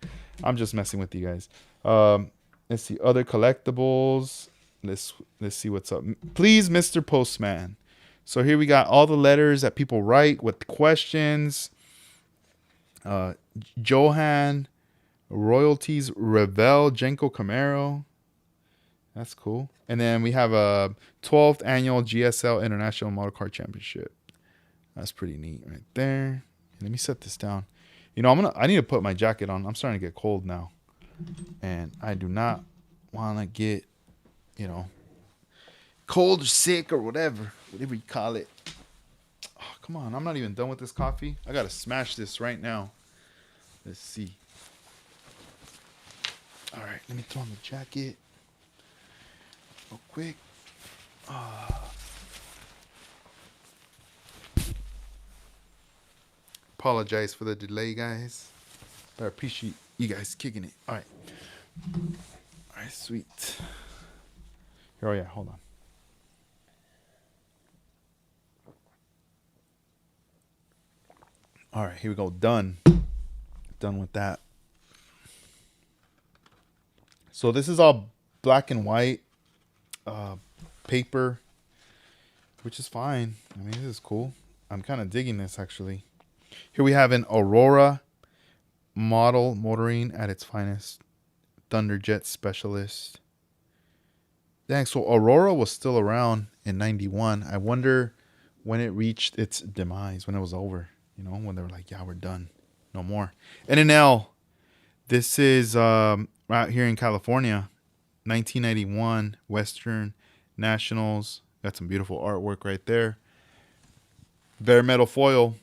I'm just messing with you guys. Let's see. Other collectibles. Let's see what's up. Please, Mr. Postman. So here we got all the letters that people write with questions. Johan, royalties, Revel, Jenko Camaro. That's cool. And then we have a 12th annual GSL International Model Car Championship. That's pretty neat right there. Let me set this down. You know, I need to put my jacket on. I'm starting to get cold now. And I do not want to get, you know, cold or sick or whatever you call it. Oh, come on. I'm not even done with this coffee. I got to smash this right now. Let's see. All right. Let me throw on the jacket real quick. Apologize for the delay, guys. I appreciate you guys kicking it. All right. All right, sweet. Oh, yeah. Hold on. All right, here we go. Done with that. So this is all black and white paper, which is fine. I mean, this is cool. I'm kind of digging this, actually. Here we have an Aurora model motoring at its finest. Thunderjet specialist. Dang, so Aurora was still around in 91. I wonder when it reached its demise, when it was over. You know, when they were like, yeah, we're done. No more. NNL. This is right here in California. 1991 Western Nationals. Got some beautiful artwork right there. Bare metal foil.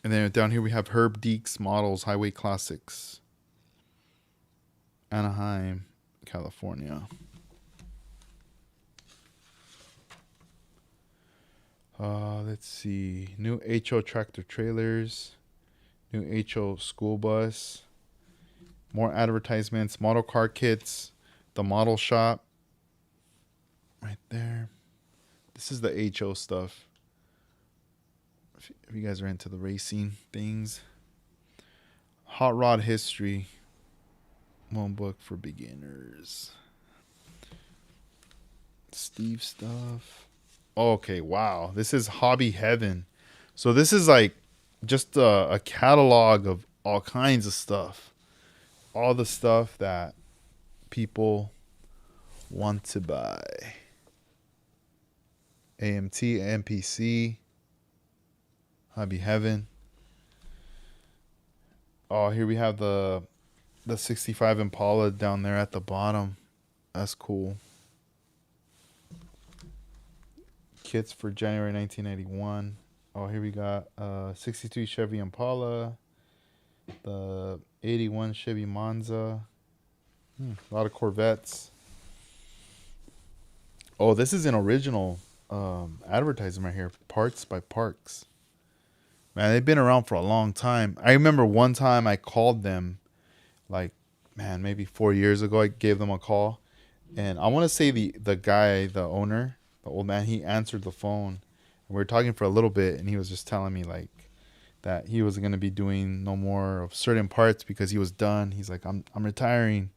And then down here we have Herb Deeks models, Highway Classics. Anaheim, California. Let's see. New HO tractor trailers. New HO school bus. More advertisements. Model car kits. The model shop. Right there. This is the HO stuff. If you guys are into the racing things. Hot rod history. One book for beginners. Steve stuff. Okay, wow. This is hobby heaven. So this is like just a catalog of all kinds of stuff. All the stuff that people want to buy. AMT, MPC. Hobby heaven. Oh, here we have the 65 Impala down there at the bottom. That's cool. Kits for January 1991. Oh, here we got 62 Chevy Impala, the 81 Chevy Monza. A lot of Corvettes. Oh, this is an original advertisement right here. Parts by Parks. Man, they've been around for a long time. I remember one time I called them, like, man, maybe 4 years ago. I gave them a call, and I want to say the guy, the owner, the old man, he answered the phone, and we were talking for a little bit, and he was just telling me like that he was going to be doing no more of certain parts because he was done. He's like, I'm retiring.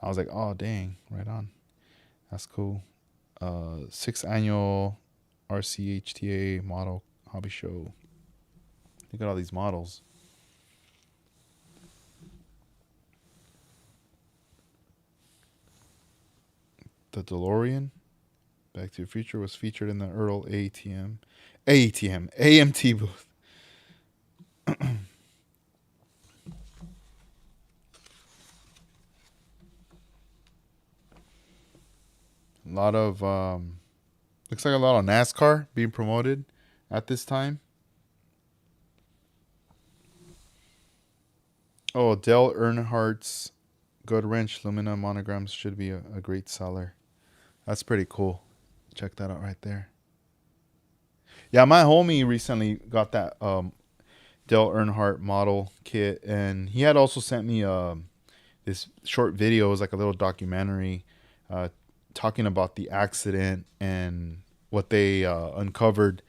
I was like, oh dang, right on. That's cool. 6th annual RCHTA model hobby show. Look at all these models. The DeLorean, Back to the Future, was featured in the Earl AMT booth. A lot of looks like a lot of NASCAR being promoted at this time. Oh, Dale Earnhardt's Good Wrench Lumina monograms should be a great seller. That's pretty cool. Check that out right there. Yeah, my homie recently got that Dale Earnhardt model kit, and he had also sent me this short video. It was like a little documentary uh, talking about the accident and what they uncovered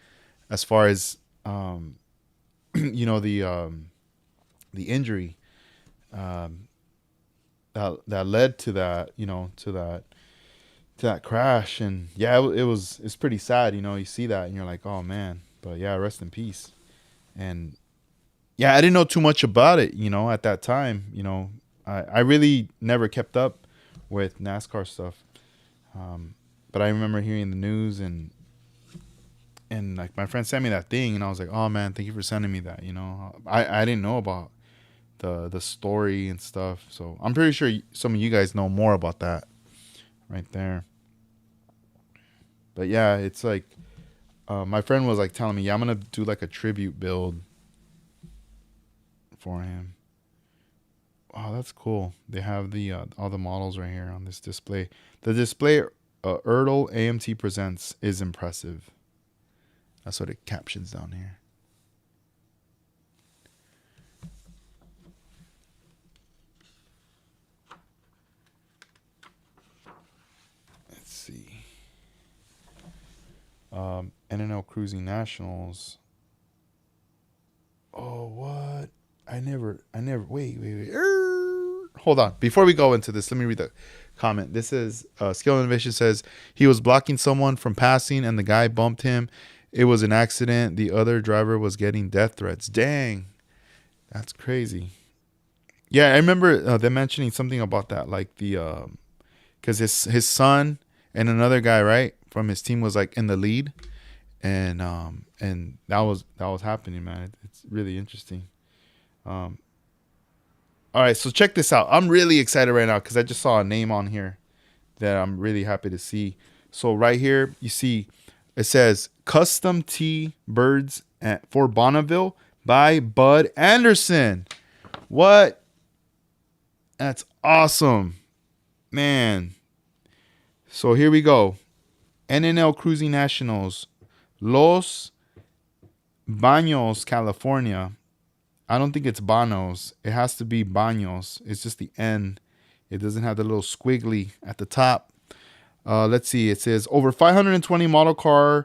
as far as you know the injury that led to that, to that crash. And yeah, it's pretty sad. You see that and you're like, oh man. But yeah, rest in peace. And yeah, I didn't know too much about it, at that time. I really never kept up with NASCAR stuff. But I remember hearing the news, and like my friend sent me that thing, and I was like, oh man, thank you for sending me that. I didn't know about the story and stuff. So I'm pretty sure some of you guys know more about that right there. But yeah, it's like my friend was like telling me, yeah, I'm gonna do like a tribute build for him. Oh, that's cool. They have the all the models right here on this display. The display Ertl AMT presents is impressive. That's what it captions down here. Let's see. NNL Cruising Nationals. Oh, what? I never. Wait. Hold on. Before we go into this, let me read the comment. This is Skill Innovation says he was blocking someone from passing and the guy bumped him. It was an accident. The other driver was getting death threats. Dang. That's crazy. Yeah, I remember them mentioning something about that. Like because his son and another guy, right, from his team was like in the lead. And that was happening, man. It's really interesting. All right, so check this out. I'm really excited right now because I just saw a name on here that I'm really happy to see. So right here, you see, it says Custom T Birds for Bonneville by Bud Anderson. What? That's awesome, man. So here we go. NNL Cruising Nationals, Los Baños, California. I don't think it's Banos. It has to be Baños. It's just the N. It doesn't have the little squiggly at the top. Let's see. It says over 520 model cars,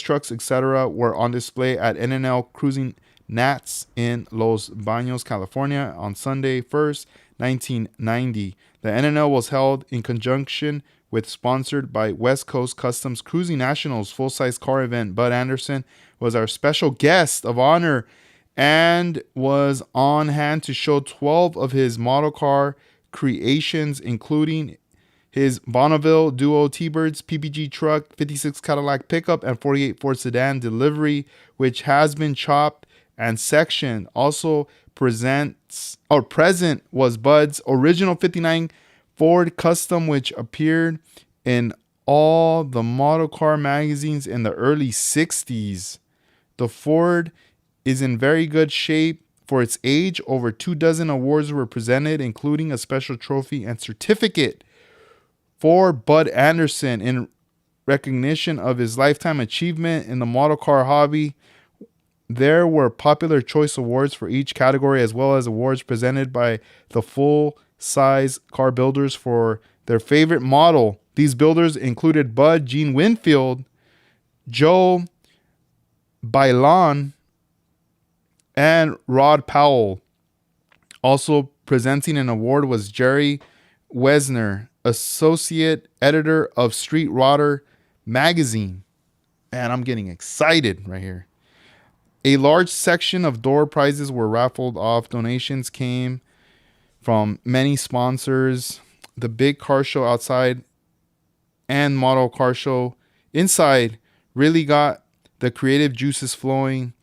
trucks, etc. were on display at NNL Cruising Nats in Los Baños, California on Sunday 1st, 1990. The NNL was held in conjunction with sponsored by West Coast Customs Cruising Nationals full-size car event. Bud Anderson was our special guest of honor and was on hand to show 12 of his model car creations, including his Bonneville Duo T-Birds, PPG truck, 56 Cadillac pickup, and 48 Ford sedan delivery, which has been chopped and sectioned. Also present was Bud's original 59 Ford Custom, which appeared in all the model car magazines in the early 60s. The Ford is in very good shape for its age. Over 24 awards were presented, including a special trophy and certificate for Bud Anderson in recognition of his lifetime achievement in the model car hobby. There were popular choice awards for each category, as well as awards presented by the full-size car builders for their favorite model. These builders included Bud, Gene Winfield, Joe Bailon, and Rod Powell. Also presenting an award was Jerry Wesner, associate editor of Street Rodder magazine. Man, I'm getting excited right here. A large section of door prizes were raffled off. Donations came from many sponsors. The big car show outside and model car show inside really got the creative juices flowing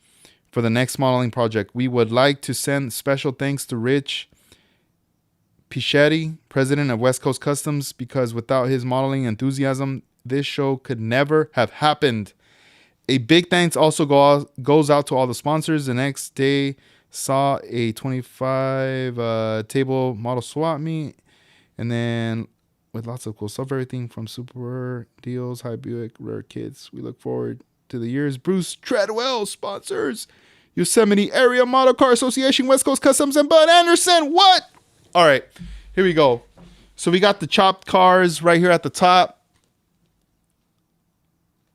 for the next modeling project. We would like to send special thanks to Rich Pichetti, president of West Coast Customs, because without his modeling enthusiasm, this show could never have happened. A big thanks also goes out to all the sponsors. The next day saw a 25 table model swap meet, and then with lots of cool stuff, everything from super deals, high Buick, rare kits. We look forward to the years. Bruce Treadwell sponsors Yosemite Area Model Car Association, West Coast Customs, and Bud Anderson. What? All right, here we go. So we got the chopped cars right here at the top.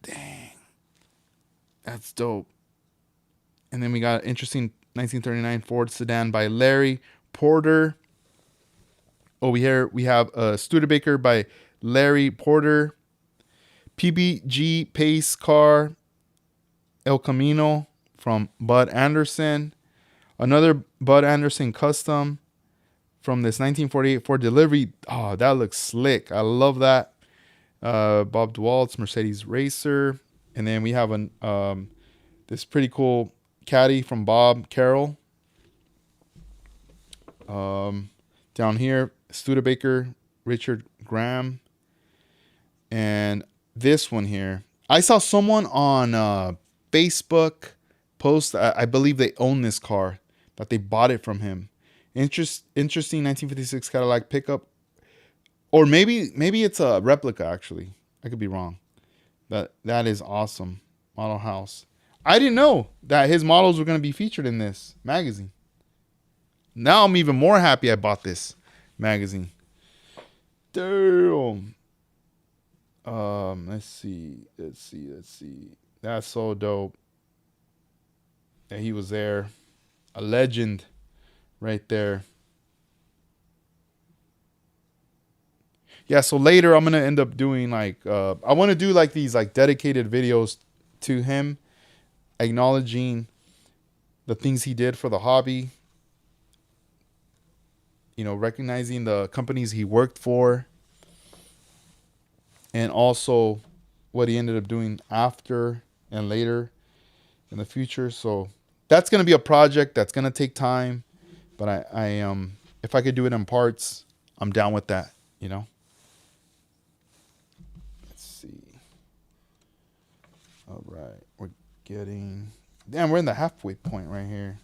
Dang, that's dope. And then we got an interesting 1939 Ford sedan by Larry Porter. Over here we have a Studebaker by Larry Porter. PBG Pace car El Camino from Bud Anderson. Another Bud Anderson custom from this 1948 Ford delivery. Oh, that looks slick. I love that. Bob Dewalt's Mercedes Racer. And then we have this pretty cool caddy from Bob Carroll. Down here, Studebaker, Richard Graham. And this one here, I saw someone on Facebook post. I believe they own this car, that they bought it from him. Interesting 1956 Cadillac pickup, or maybe it's a replica. Actually, I could be wrong. That is awesome. Model house. I didn't know that his models were going to be featured in this magazine. Now I'm even more happy I bought this magazine. Damn. Let's see. That's so dope that he was there. A legend right there. Yeah, so later I'm gonna end up doing like I want to do like these like dedicated videos to him, acknowledging the things he did for the hobby. You know, recognizing the companies he worked for, and also what he ended up doing after and later in the future. So that's gonna be a project that's gonna take time, but I if I could do it in parts, I'm down with that. You know. Let's see. All right, we're getting. Damn, we're in the halfway point right here.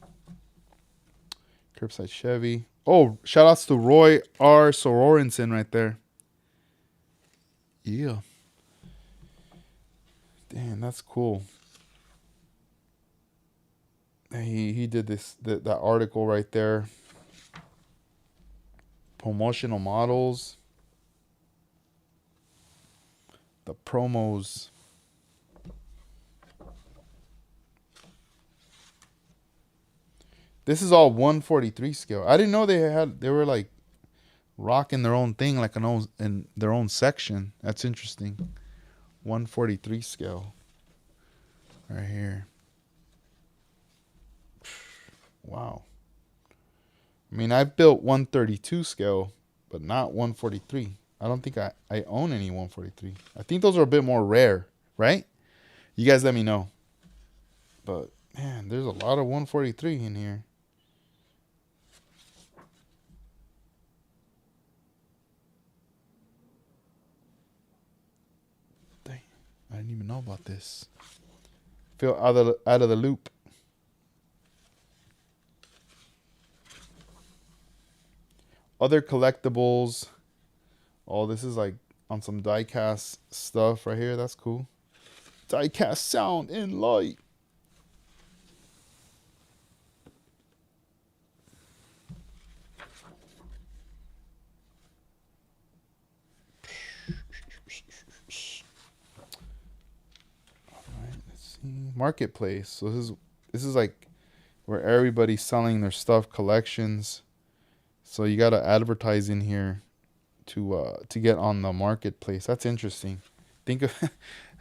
Curbside Chevy. Oh, shout outs to Roy R. Sororensen right there. Yeah. Damn, that's cool. He did that article right there. Promotional models. The promos. This is all 143 scale. I didn't know they were like rocking their own thing, like in their own section. That's interesting. 143 scale. Right here. Wow. I mean, I've built 132 scale, but not 143. I don't think I own any 143. I think those are a bit more rare, right? You guys let me know. But man, there's a lot of 143 in here. Dang, I didn't even know about this. Feel out of the loop. Other collectibles. Oh, this is like on some diecast stuff right here. That's cool. Diecast sound and light. All right, let's see. Marketplace. So this is like where everybody's selling their stuff, collections. So you gotta advertise in here to get on the marketplace. That's interesting. Think of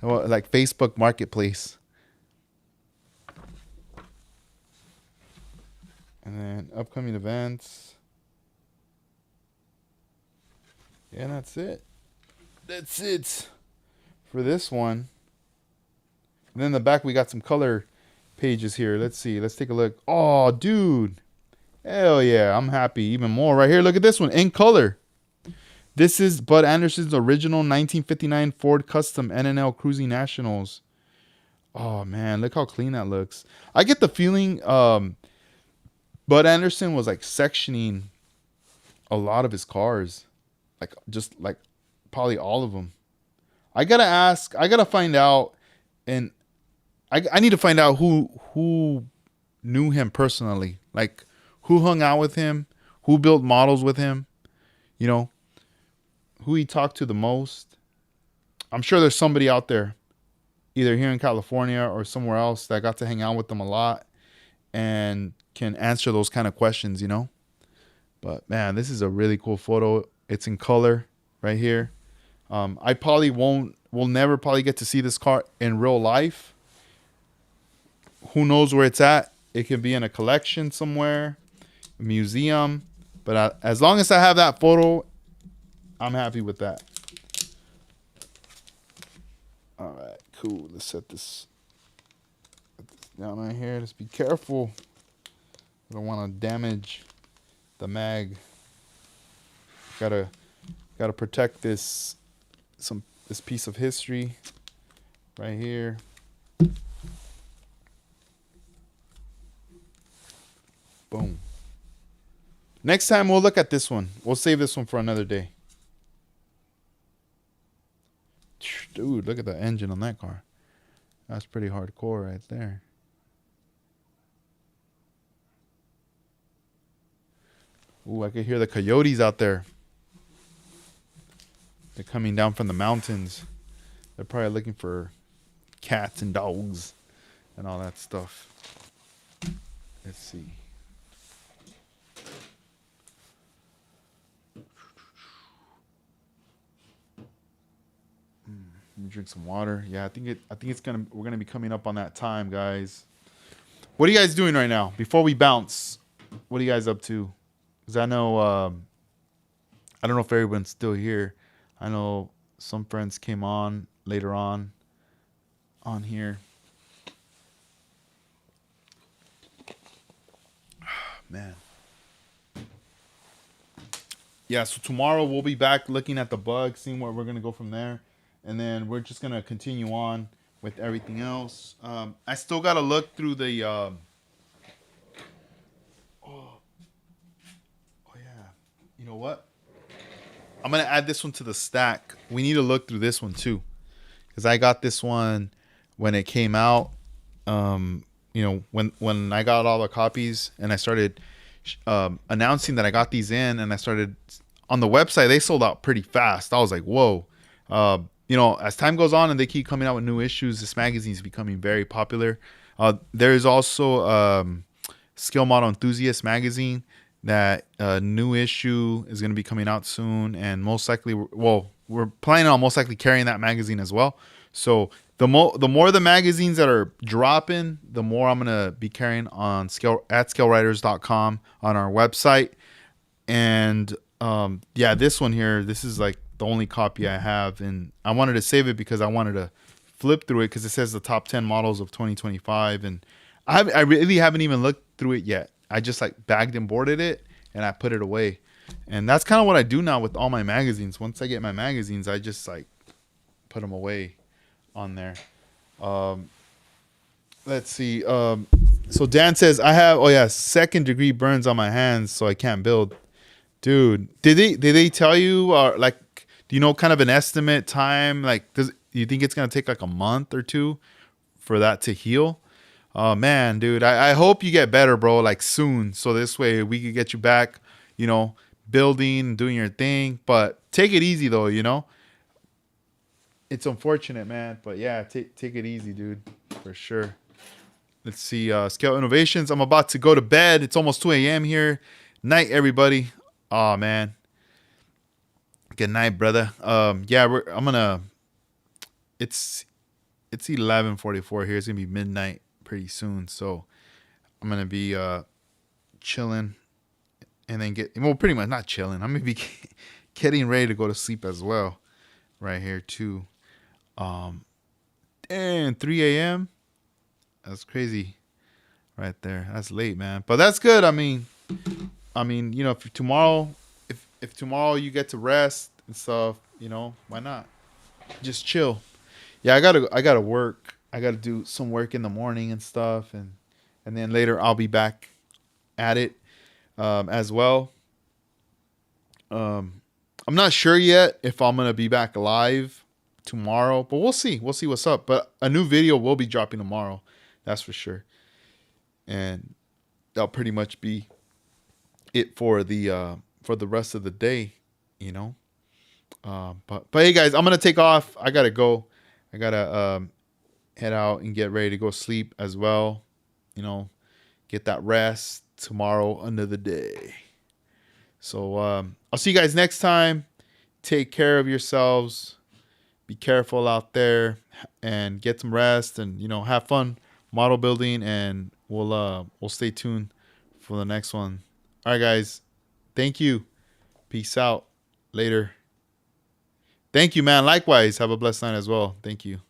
like Facebook Marketplace. And then upcoming events. Yeah, that's it. That's it for this one. And then in the back we got some color pages here. Let's see. Let's take a look. Oh, dude. Hell yeah. I'm happy even more. Right here. Look at this one in color. This is Bud Anderson's original 1959 Ford Custom NNL Cruising Nationals. Oh, man. Look how clean that looks. I get the feeling Bud Anderson was like sectioning a lot of his cars. Like, just like probably all of them. I gotta find out, and I need to find out who knew him personally. Like, who hung out with him, who built models with him, you know, who he talked to the most. I'm sure there's somebody out there, either here in California or somewhere else, that got to hang out with them a lot and can answer those kind of questions, you know. But man, this is a really cool photo. It's in color right here. I probably will never probably get to see this car in real life. Who knows where it's at? It could be in a collection somewhere, a museum. But as long as I have that photo, I'm happy with that. All right, cool. Let's set this down right here. Just be careful. I don't want to damage the mag. Gotta protect this piece of history right here. Boom. Next time we'll look at this one. We'll save this one for another day. Dude, look at the engine on that car. That's pretty hardcore right there. Ooh, I could hear the coyotes out there. They're coming down from the mountains. They're probably looking for cats and dogs and all that stuff. Let's see. Let me drink some water. Yeah, I think we're gonna be coming up on that time, guys. What are you guys doing right now? Before we bounce, what are you guys up to? Because I know I don't know if everyone's still here. I know some friends came on later on here. Man. Yeah, so tomorrow we'll be back looking at the bug, seeing where we're going to go from there. And then we're just going to continue on with everything else. I still got to look through the... oh, yeah. You know what? I'm going to add this one to the stack. We need to look through this one too. Because I got this one when it came out. You know, when I got all the copies and I started announcing that I got these in, and I started on the website, they sold out pretty fast. I was like, whoa. You know, as time goes on and they keep coming out with new issues, this magazine is becoming very popular. There is also Scale Model Enthusiast magazine. That new issue is going to be coming out soon, and most likely, we're planning on most likely carrying that magazine as well. So the more the magazines that are dropping, the more I'm gonna be carrying on scalewriters.com on our website. And yeah, this one here, this is like the only copy I have, and I wanted to save it because I wanted to flip through it because it says the top 10 models of 2025, and I really haven't even looked through it yet. I just like bagged and boarded it and I put it away. And that's kind of what I do now with all my magazines. Once I get my magazines, I just like put them away on there. Let's see. So Dan says I have, oh yeah, 2nd degree burns on my hands, so I can't build. Dude, did they tell you like, do you know kind of an estimate time? Like, do you think it's going to take like a month or two for that to heal? Oh man, dude, I hope you get better, bro, like soon. So this way we could get you back, you know, building, doing your thing. But take it easy though, you know. It's unfortunate, man. But yeah, take it easy, dude, for sure. Let's see, Scale Innovations. I'm about to go to bed. It's almost 2 a.m. here. Night, everybody. Oh man. Good night, brother. Yeah, it's 11:44 here. It's gonna be midnight pretty soon, so I'm gonna be chilling, and then pretty much not chilling. I'm gonna be getting ready to go to sleep as well, right here too. And 3 a.m. That's crazy, right there. That's late, man. But that's good. I mean, you know, if tomorrow you get to rest and stuff, you know, why not? Just chill. Yeah, I gotta work. I got to do some work in the morning and stuff, and then later I'll be back at it as well. I'm not sure yet if I'm gonna be back live tomorrow, but we'll see. We'll see what's up. But a new video will be dropping tomorrow, that's for sure, and that'll pretty much be it for the rest of the day, you know. But hey guys, I'm gonna take off. I gotta go. I gotta head out and get ready to go sleep as well. You know, get that rest tomorrow under the day. So I'll see you guys next time. Take care of yourselves. Be careful out there and get some rest and have fun model building and we'll stay tuned for the next one. All right guys. Thank you. Peace out. Later. Thank you, man. Likewise. Have a blessed night as well. Thank you.